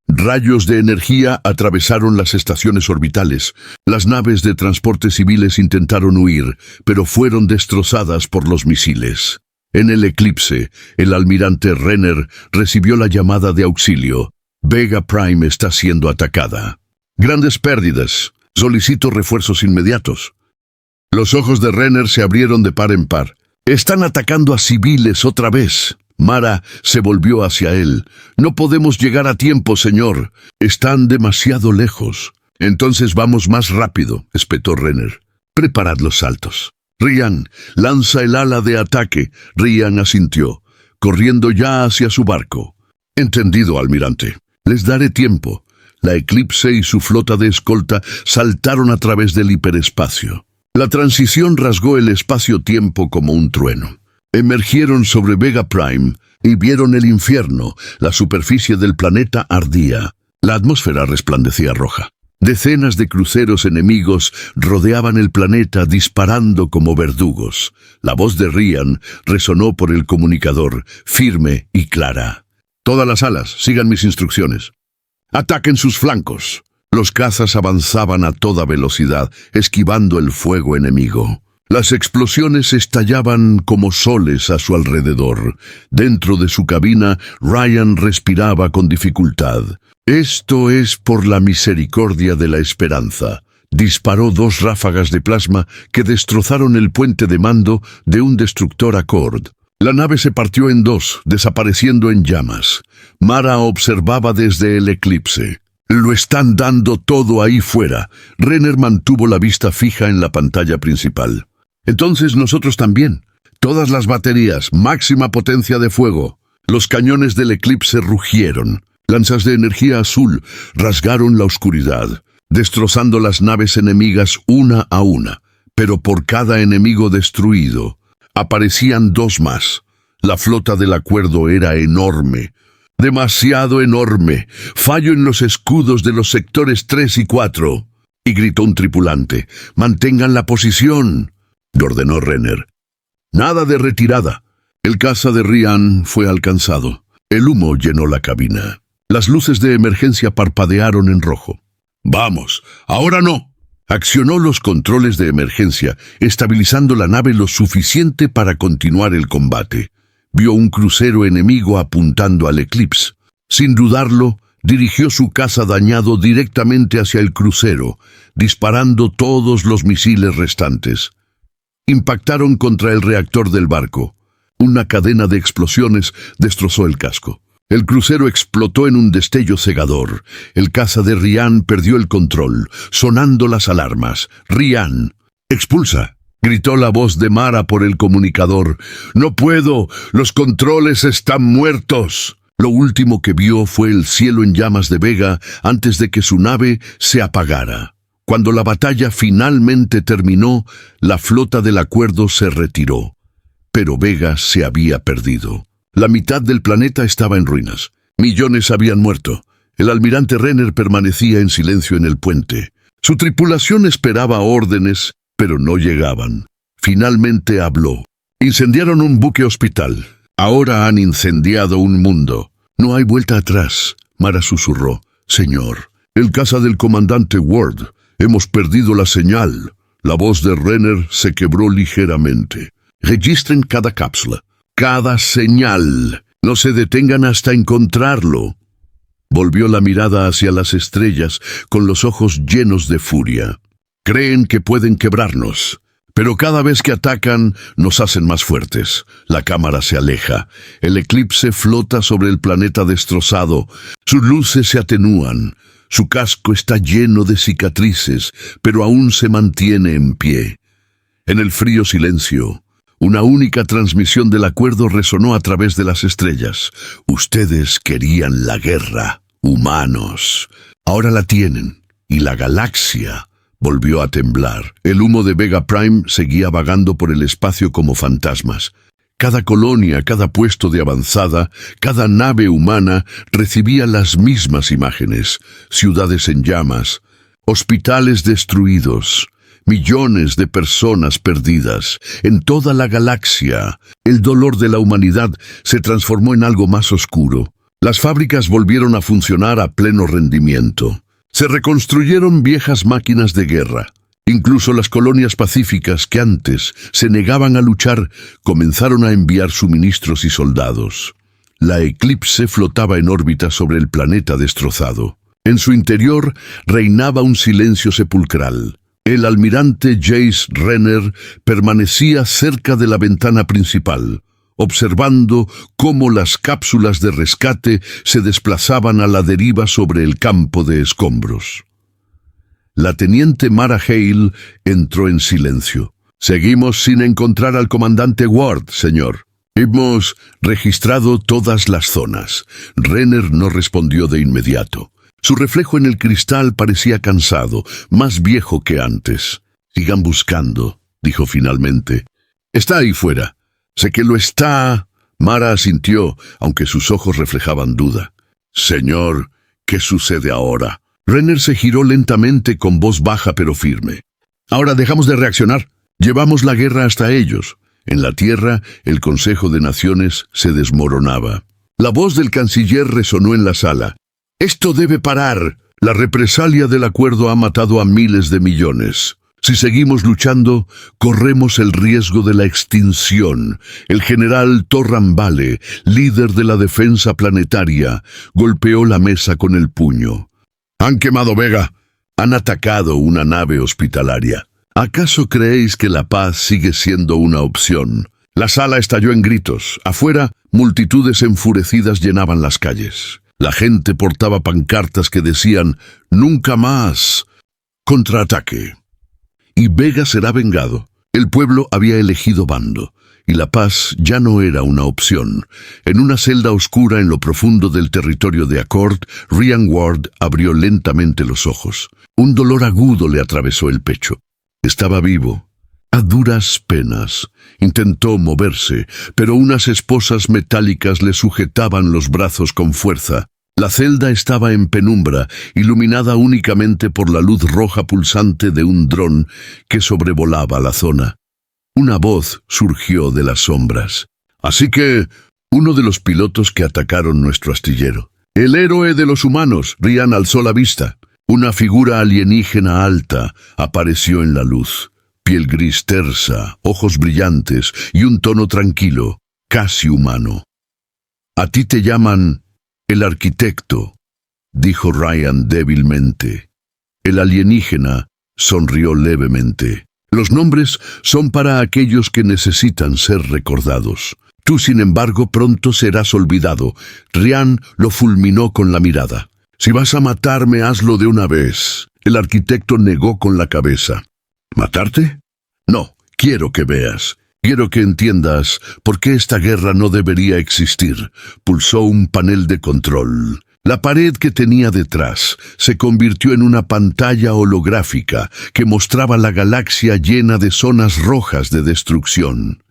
Rayos de energía atravesaron las estaciones orbitales. Las naves de transporte civiles intentaron huir, pero fueron destrozadas por los misiles. En el eclipse, el almirante Renner recibió la llamada de auxilio. Vega Prime está siendo atacada. Grandes pérdidas. Solicito refuerzos inmediatos. Los ojos de Renner se abrieron de par en par. Están atacando a civiles otra vez. Mara se volvió hacia él. No podemos llegar a tiempo, señor. Están demasiado lejos. Entonces vamos más rápido, espetó Renner. Preparad los saltos. Ryan, lanza el ala de ataque. Ryan asintió, corriendo ya hacia su barco. Entendido, almirante. Les daré tiempo. La Eclipse y su flota de escolta saltaron a través del hiperespacio. La transición rasgó el espacio-tiempo como un trueno. Emergieron sobre Vega Prime y vieron el infierno. La superficie del planeta ardía. La atmósfera resplandecía roja. Decenas de cruceros enemigos rodeaban el planeta disparando como verdugos. La voz de Ryan resonó por el comunicador, firme y clara. «Todas las alas, sigan mis instrucciones. Ataquen sus flancos». Los cazas avanzaban a toda velocidad, esquivando el fuego enemigo. Las explosiones estallaban como soles a su alrededor. Dentro de su cabina, Ryan respiraba con dificultad. «Esto es por la misericordia de la esperanza». Disparó 2 ráfagas de plasma que destrozaron el puente de mando de un destructor Accord. La nave se partió en 2, desapareciendo en llamas. Mara observaba desde el eclipse. «Lo están dando todo ahí fuera». Renner mantuvo la vista fija en la pantalla principal. «Entonces nosotros también. Todas las baterías, máxima potencia de fuego». Los cañones del eclipse rugieron. Lanzas de energía azul rasgaron la oscuridad, destrozando las naves enemigas una a una. Pero por cada enemigo destruido, aparecían 2 más. La flota del acuerdo era enorme. Demasiado enorme. Fallo en los escudos de los sectores 3 y 4. Y gritó un tripulante. «Mantengan la posición», ordenó Renner. «Nada de retirada». El caza de Ryan fue alcanzado. El humo llenó la cabina. Las luces de emergencia parpadearon en rojo. «Vamos, ahora no». Accionó los controles de emergencia, estabilizando la nave lo suficiente para continuar el combate. Vio un crucero enemigo apuntando al Eclipse. Sin dudarlo, dirigió su caza dañado directamente hacia el crucero, disparando todos los misiles restantes. Impactaron contra el reactor del barco. Una cadena de explosiones destrozó el casco. El crucero explotó en un destello cegador. El caza de Ryan perdió el control, sonando las alarmas. «Ryan, expulsa», gritó la voz de Mara por el comunicador. «No puedo, los controles están muertos». Lo último que vio fue el cielo en llamas de Vega antes de que su nave se apagara. Cuando la batalla finalmente terminó, la flota del Acuerdo se retiró. Pero Vega se había perdido. La mitad del planeta estaba en ruinas. Millones habían muerto. El almirante Renner permanecía en silencio en el puente. Su tripulación esperaba órdenes, pero no llegaban. Finalmente habló. Incendiaron un buque hospital. Ahora han incendiado un mundo. No hay vuelta atrás. Mara susurró. Señor, el caza del comandante Ward. Hemos perdido la señal. La voz de Renner se quebró ligeramente. Registren cada cápsula, cada señal. No se detengan hasta encontrarlo. Volvió la mirada hacia las estrellas con los ojos llenos de furia. Creen que pueden quebrarnos, pero cada vez que atacan nos hacen más fuertes. La cámara se aleja. El eclipse flota sobre el planeta destrozado. Sus luces se atenúan. Su casco está lleno de cicatrices, pero aún se mantiene en pie. En el frío silencio, una única transmisión del Acuerdo resonó a través de las estrellas. Ustedes querían la guerra, humanos. Ahora la tienen, y la galaxia volvió a temblar. El humo de Vega Prime seguía vagando por el espacio como fantasmas. Cada colonia, cada puesto de avanzada, cada nave humana recibía las mismas imágenes. Ciudades en llamas, hospitales destruidos, millones de personas perdidas. En toda la galaxia, el dolor de la humanidad se transformó en algo más oscuro. Las fábricas volvieron a funcionar a pleno rendimiento. Se reconstruyeron viejas máquinas de guerra. Incluso las colonias pacíficas que antes se negaban a luchar comenzaron a enviar suministros y soldados. La Eclipse flotaba en órbita sobre el planeta destrozado. En su interior reinaba un silencio sepulcral. El almirante Jace Renner permanecía cerca de la ventana principal, observando cómo las cápsulas de rescate se desplazaban a la deriva sobre el campo de escombros. La teniente Mara Hale entró en silencio. Seguimos sin encontrar al comandante Ward, señor. Hemos registrado todas las zonas. Renner no respondió de inmediato. Su reflejo en el cristal parecía cansado, más viejo que antes. Sigan buscando, dijo finalmente. Está ahí fuera. Sé que lo está. Mara asintió, aunque sus ojos reflejaban duda. Señor, ¿qué sucede ahora? Renner se giró lentamente con voz baja pero firme. Ahora dejamos de reaccionar. Llevamos la guerra hasta ellos. En la Tierra, el Consejo de Naciones se desmoronaba. La voz del canciller resonó en la sala. Esto debe parar. La represalia del Acuerdo ha matado a miles de millones. Si seguimos luchando, corremos el riesgo de la extinción. El general Torran Vale, líder de la defensa planetaria, golpeó la mesa con el puño. Han quemado Vega. Han atacado una nave hospitalaria. ¿Acaso creéis que la paz sigue siendo una opción? La sala estalló en gritos. Afuera, multitudes enfurecidas llenaban las calles. La gente portaba pancartas que decían «Nunca más! Contraataque». Y Vega será vengado. El pueblo había elegido bando, y la paz ya no era una opción. En una celda oscura en lo profundo del territorio de Accord, Ryan Ward abrió lentamente los ojos. Un dolor agudo le atravesó el pecho. Estaba vivo. A duras penas. Intentó moverse, pero unas esposas metálicas le sujetaban los brazos con fuerza. La celda estaba en penumbra, iluminada únicamente por la luz roja pulsante de un dron que sobrevolaba la zona. Una voz surgió de las sombras. Así que, uno de los pilotos que atacaron nuestro astillero. El héroe de los humanos. Ryan alzó la vista. Una figura alienígena alta apareció en la luz. Piel gris tersa, ojos brillantes y un tono tranquilo, casi humano. A ti te llaman el arquitecto, dijo Ryan débilmente. El alienígena sonrió levemente. Los nombres son para aquellos que necesitan ser recordados. Tú, sin embargo, pronto serás olvidado. Ryan lo fulminó con la mirada. Si vas a matarme, hazlo de una vez. El arquitecto negó con la cabeza. ¿Matarte? No, quiero que veas. Quiero que entiendas por qué esta guerra no debería existir. Pulsó un panel de control. La pared que tenía detrás se convirtió en una pantalla holográfica que mostraba la galaxia llena de zonas rojas de destrucción.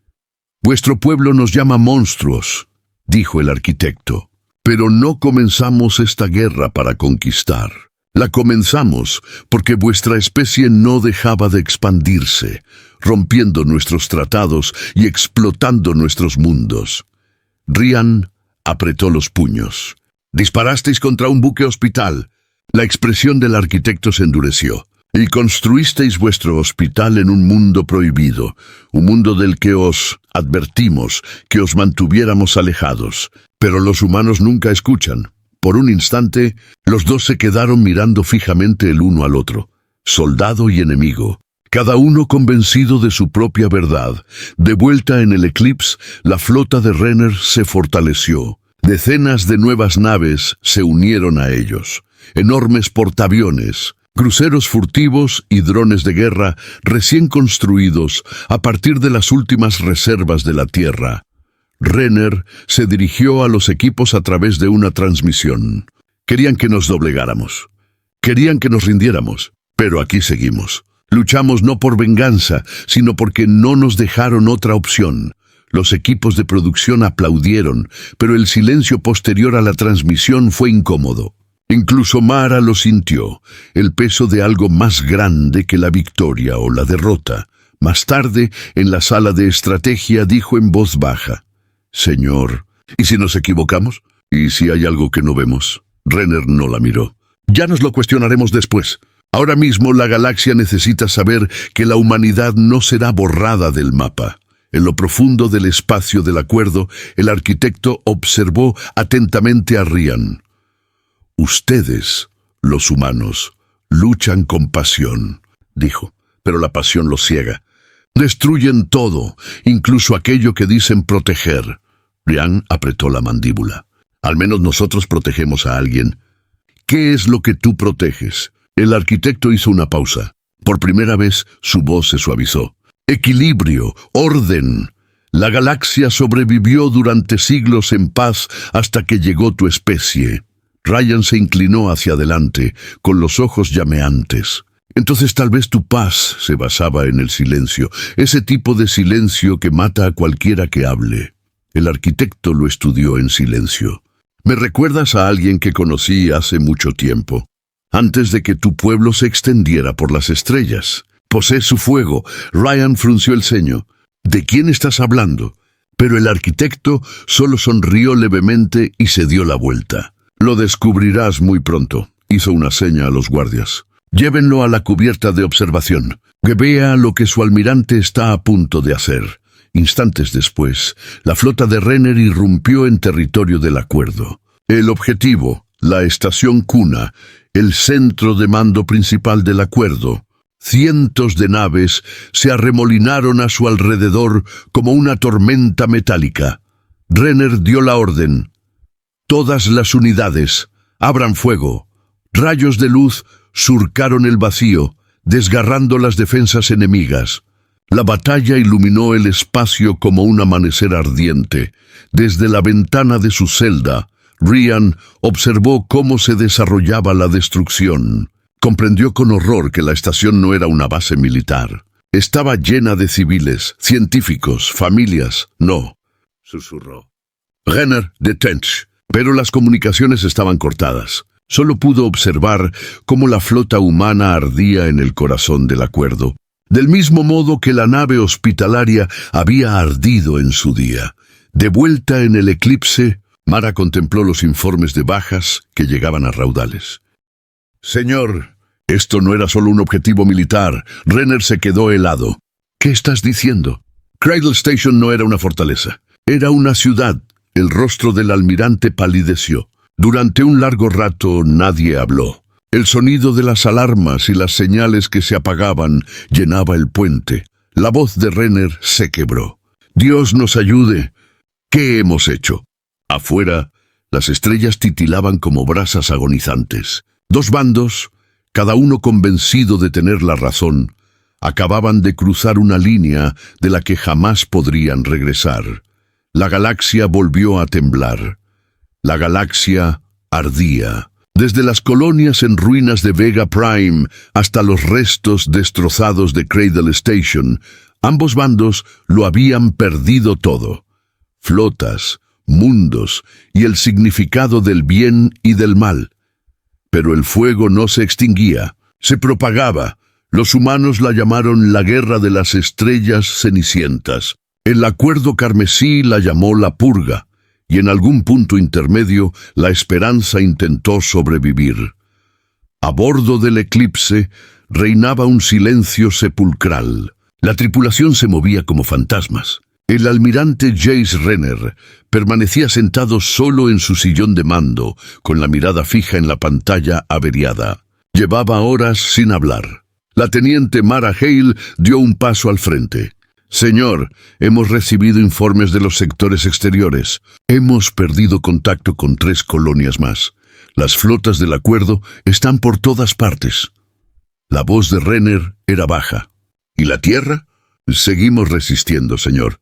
«Vuestro pueblo nos llama monstruos», dijo el arquitecto. «Pero no comenzamos esta guerra para conquistar. La comenzamos porque vuestra especie no dejaba de expandirse, rompiendo nuestros tratados y explotando nuestros mundos». Ryan apretó los puños. «Disparasteis contra un buque hospital». La expresión del arquitecto se endureció. «Y construisteis vuestro hospital en un mundo prohibido, un mundo del que os advertimos que os mantuviéramos alejados. Pero los humanos nunca escuchan». Por un instante, los dos se quedaron mirando fijamente el uno al otro, soldado y enemigo, cada uno convencido de su propia verdad. De vuelta en el Eclipse, la flota de Renner se fortaleció. Decenas de nuevas naves se unieron a ellos, enormes portaaviones, cruceros furtivos y drones de guerra recién construidos a partir de las últimas reservas de la Tierra. Renner se dirigió a los equipos a través de una transmisión. Querían que nos doblegáramos. Querían que nos rindiéramos. Pero aquí seguimos. Luchamos no por venganza, sino porque no nos dejaron otra opción. Los equipos de producción aplaudieron, pero el silencio posterior a la transmisión fue incómodo. Incluso Mara lo sintió, el peso de algo más grande que la victoria o la derrota. Más tarde, en la sala de estrategia, dijo en voz baja: «Señor, ¿y si nos equivocamos? ¿Y si hay algo que no vemos?» Renner no la miró. «Ya nos lo cuestionaremos después. Ahora mismo la galaxia necesita saber que la humanidad no será borrada del mapa». En lo profundo del espacio del acuerdo, el arquitecto observó atentamente a Ryan. «Ustedes, los humanos, luchan con pasión», dijo, «pero la pasión los ciega. Destruyen todo, incluso aquello que dicen proteger». Ryan apretó la mandíbula. «Al menos nosotros protegemos a alguien». «¿Qué es lo que tú proteges?» El arquitecto hizo una pausa. Por primera vez, su voz se suavizó. «Equilibrio, orden. La galaxia sobrevivió durante siglos en paz hasta que llegó tu especie». Ryan se inclinó hacia adelante, con los ojos llameantes. «Entonces tal vez tu paz se basaba en el silencio, ese tipo de silencio que mata a cualquiera que hable». El arquitecto lo estudió en silencio. «Me recuerdas a alguien que conocí hace mucho tiempo, antes de que tu pueblo se extendiera por las estrellas. Posee su fuego». Ryan frunció el ceño. «¿De quién estás hablando?» Pero el arquitecto solo sonrió levemente y se dio la vuelta. «Lo descubrirás muy pronto», hizo una seña a los guardias. «Llévenlo a la cubierta de observación, que vea lo que su almirante está a punto de hacer». Instantes después, la flota de Renner irrumpió en territorio del acuerdo. El objetivo, la estación cuna, el centro de mando principal del acuerdo. Cientos de naves se arremolinaron a su alrededor como una tormenta metálica. Renner dio la orden. «Todas las unidades, abran fuego». Rayos de luz surcaron el vacío, desgarrando las defensas enemigas. La batalla iluminó el espacio como un amanecer ardiente. Desde la ventana de su celda, Ryan observó cómo se desarrollaba la destrucción. Comprendió con horror que la estación no era una base militar. Estaba llena de civiles, científicos, familias. «No», susurró. «Renner, detente». Pero las comunicaciones estaban cortadas. Solo pudo observar cómo la flota humana ardía en el corazón del acuerdo, del mismo modo que la nave hospitalaria había ardido en su día. De vuelta en el Eclipse, Mara contempló los informes de bajas que llegaban a raudales. «Señor, esto no era solo un objetivo militar». Renner se quedó helado. «¿Qué estás diciendo?» «Cradle Station no era una fortaleza. Era una ciudad». El rostro del almirante palideció. Durante un largo rato nadie habló. El sonido de las alarmas y las señales que se apagaban llenaba el puente. La voz de Renner se quebró. «Dios nos ayude. ¿Qué hemos hecho?» Afuera, las estrellas titilaban como brasas agonizantes. Dos bandos, cada uno convencido de tener la razón, acababan de cruzar una línea de la que jamás podrían regresar. La galaxia volvió a temblar. La galaxia ardía. Desde las colonias en ruinas de Vega Prime hasta los restos destrozados de Cradle Station, ambos bandos lo habían perdido todo. Flotas, mundos y el significado del bien y del mal. Pero el fuego no se extinguía, se propagaba. Los humanos la llamaron la Guerra de las Estrellas Cenicientas. El Acuerdo Carmesí la llamó la Purga. Y en algún punto intermedio, la esperanza intentó sobrevivir. A bordo del Eclipse reinaba un silencio sepulcral. La tripulación se movía como fantasmas. El almirante Jace Renner permanecía sentado solo en su sillón de mando, con la mirada fija en la pantalla averiada. Llevaba horas sin hablar. La teniente Mara Hale dio un paso al frente. «Señor, hemos recibido informes de los sectores exteriores. Hemos perdido contacto con 3 colonias más. Las flotas del Acuerdo están por todas partes». La voz de Renner era baja. «¿Y la Tierra?» «Seguimos resistiendo, señor.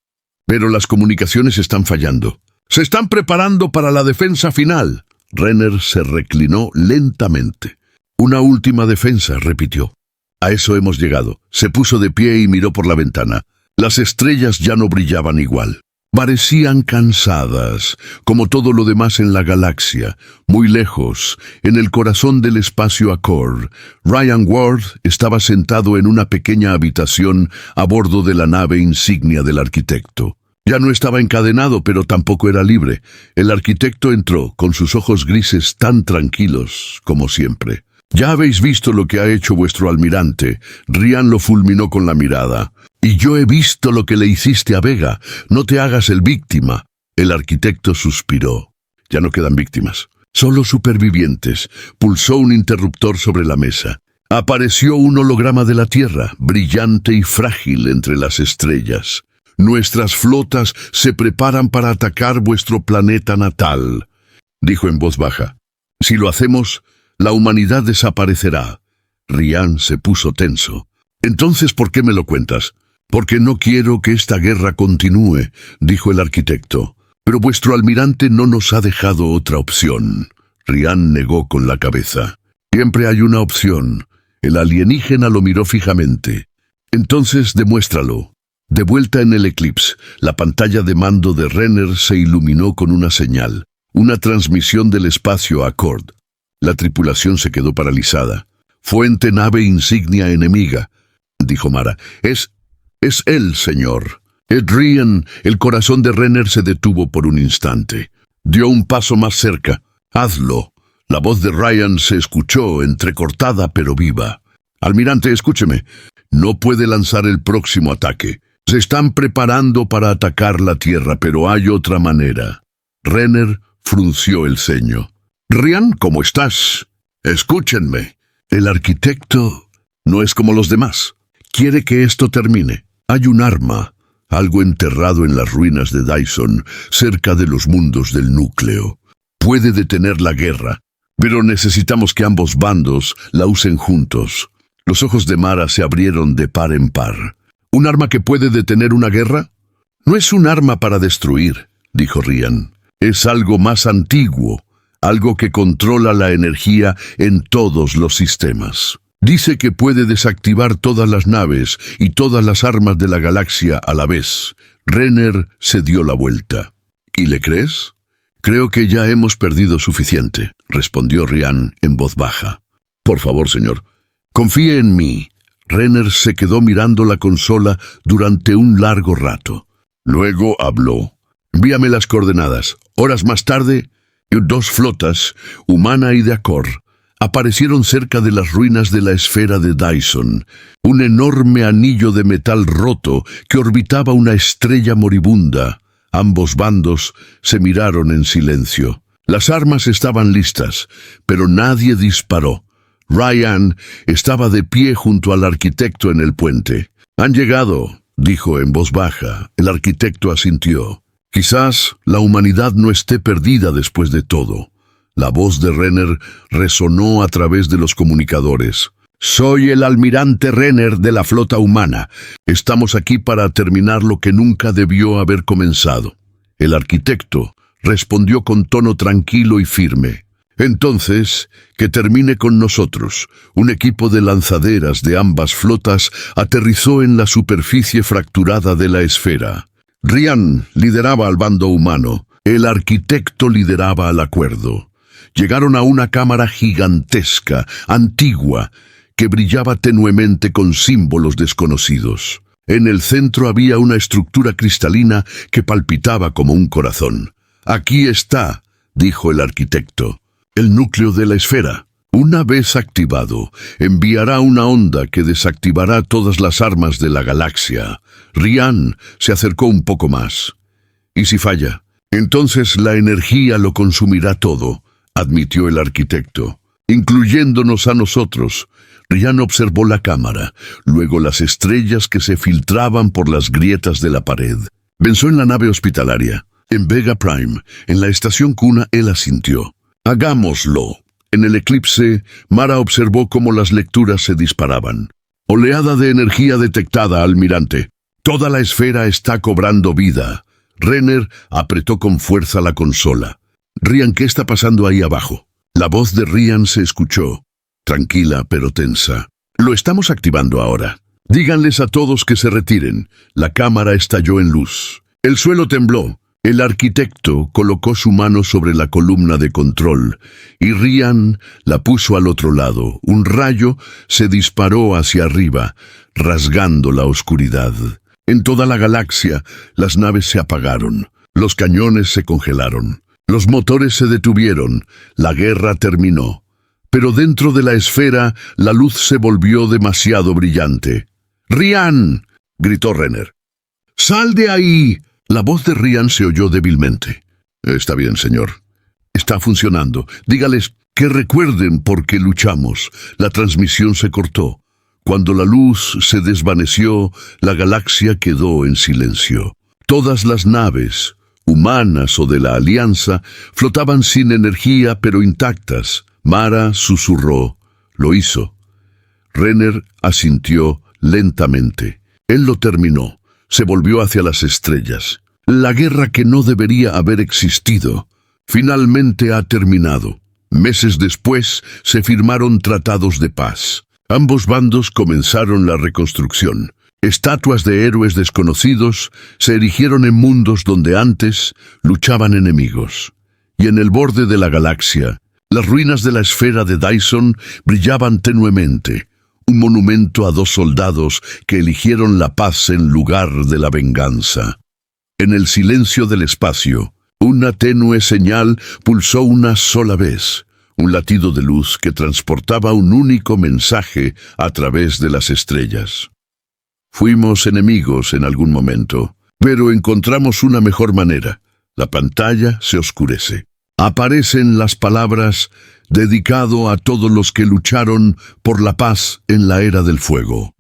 Pero las comunicaciones están fallando. Se están preparando para la defensa final». Renner se reclinó lentamente. «Una última defensa», repitió. «A eso hemos llegado». Se puso de pie y miró por la ventana. Las estrellas ya no brillaban igual. Parecían cansadas, como todo lo demás en la galaxia. Muy lejos, en el corazón del espacio Accord, Ryan Ward estaba sentado en una pequeña habitación a bordo de la nave insignia del arquitecto. Ya no estaba encadenado, pero tampoco era libre. El arquitecto entró, con sus ojos grises tan tranquilos como siempre. «Ya habéis visto lo que ha hecho vuestro almirante». Ryan lo fulminó con la mirada. «Y yo he visto lo que le hiciste a Vega. No te hagas el víctima». El arquitecto suspiró. «Ya no quedan víctimas. Solo supervivientes». Pulsó un interruptor sobre la mesa. Apareció un holograma de la Tierra, brillante y frágil entre las estrellas. «Nuestras flotas se preparan para atacar vuestro planeta natal», dijo en voz baja. «Si lo hacemos, la humanidad desaparecerá». Ryan se puso tenso. «Entonces, ¿por qué me lo cuentas?» «Porque no quiero que esta guerra continúe», dijo el arquitecto. «Pero vuestro almirante no nos ha dejado otra opción». Ryan negó con la cabeza. «Siempre hay una opción». El alienígena lo miró fijamente. «Entonces, demuéstralo». De vuelta en el Eclipse, la pantalla de mando de Renner se iluminó con una señal. Una transmisión del espacio Accord. La tripulación se quedó paralizada. «Fuente nave insignia enemiga», dijo Mara. Es él, señor». Ryan, el corazón de Renner se detuvo por un instante. Dio un paso más cerca. «Hazlo». La voz de Ryan se escuchó, entrecortada pero viva. «Almirante, escúcheme. No puede lanzar el próximo ataque. Se están preparando para atacar la Tierra, pero hay otra manera». Renner frunció el ceño. «Ryan, ¿cómo estás? Escúchenme. El arquitecto no es como los demás. Quiere que esto termine. Hay un arma, algo enterrado en las ruinas de Dyson, cerca de los mundos del núcleo. Puede detener la guerra, pero necesitamos que ambos bandos la usen juntos». Los ojos de Mara se abrieron de par en par. «¿Un arma que puede detener una guerra?» «No es un arma para destruir», dijo Ryan. «Es algo más antiguo, algo que controla la energía en todos los sistemas. Dice que puede desactivar todas las naves y todas las armas de la galaxia a la vez». Renner se dio la vuelta. «¿Y le crees?» «Creo que ya hemos perdido suficiente», respondió Ryan en voz baja. «Por favor, señor, confíe en mí». Renner se quedó mirando la consola durante un largo rato. Luego habló. «Envíame las coordenadas». Horas más tarde, 2 flotas, humana y de Accord, aparecieron cerca de las ruinas de la esfera de Dyson, un enorme anillo de metal roto que orbitaba una estrella moribunda. Ambos bandos se miraron en silencio. Las armas estaban listas, pero nadie disparó. Ryan estaba de pie junto al arquitecto en el puente. «Han llegado», dijo en voz baja. El arquitecto asintió. «Quizás la humanidad no esté perdida después de todo». La voz de Renner resonó a través de los comunicadores. «Soy el almirante Renner de la flota humana. Estamos aquí para terminar lo que nunca debió haber comenzado». El arquitecto respondió con tono tranquilo y firme. Entonces, que termine con nosotros. Un equipo de lanzaderas de ambas flotas aterrizó en la superficie fracturada de la esfera. Rian lideraba al bando humano. El arquitecto lideraba al acuerdo. Llegaron a una cámara gigantesca, antigua, que brillaba tenuemente con símbolos desconocidos. En el centro había una estructura cristalina que palpitaba como un corazón. «Aquí está», dijo el arquitecto, «el núcleo de la esfera. Una vez activado, enviará una onda que desactivará todas las armas de la galaxia». Rian se acercó un poco más. «¿Y si falla? Entonces la energía lo consumirá todo», admitió el arquitecto, «incluyéndonos a nosotros». Rian observó la cámara, luego las estrellas que se filtraban por las grietas de la pared. Pensó en la nave hospitalaria, en Vega Prime, en la estación cuna. Él asintió. «Hagámoslo». En el eclipse, Mara observó cómo las lecturas se disparaban. «Oleada de energía detectada, almirante. Toda la esfera está cobrando vida». Renner apretó con fuerza la consola. «Rian, ¿qué está pasando ahí abajo?» La voz de Rian se escuchó, tranquila pero tensa. «Lo estamos activando ahora. Díganles a todos que se retiren». La cámara estalló en luz. El suelo tembló. El arquitecto colocó su mano sobre la columna de control y Rian la puso al otro lado. Un rayo se disparó hacia arriba, rasgando la oscuridad. En toda la galaxia, las naves se apagaron. Los cañones se congelaron. Los motores se detuvieron. La guerra terminó. Pero dentro de la esfera, la luz se volvió demasiado brillante. «¡Rian!», gritó Renner. «¡Sal de ahí!». La voz de Rian se oyó débilmente. «Está bien, señor. Está funcionando. Dígales que recuerden por qué luchamos». La transmisión se cortó. Cuando la luz se desvaneció, la galaxia quedó en silencio. Todas las naves, humanas o de la Alianza, flotaban sin energía pero intactas. Mara susurró. «Lo hizo». Renner asintió lentamente. Él lo terminó. Se volvió hacia las estrellas. La guerra que no debería haber existido, finalmente ha terminado. Meses después se firmaron tratados de paz. Ambos bandos comenzaron la reconstrucción. Estatuas de héroes desconocidos se erigieron en mundos donde antes luchaban enemigos. Y en el borde de la galaxia, las ruinas de la esfera de Dyson brillaban tenuemente. Un monumento a 2 soldados que eligieron la paz en lugar de la venganza. En el silencio del espacio, una tenue señal pulsó una sola vez, un latido de luz que transportaba un único mensaje a través de las estrellas. Fuimos enemigos en algún momento, pero encontramos una mejor manera. La pantalla se oscurece. Aparecen las palabras: «Dedicado a todos los que lucharon por la paz en la Era del Fuego».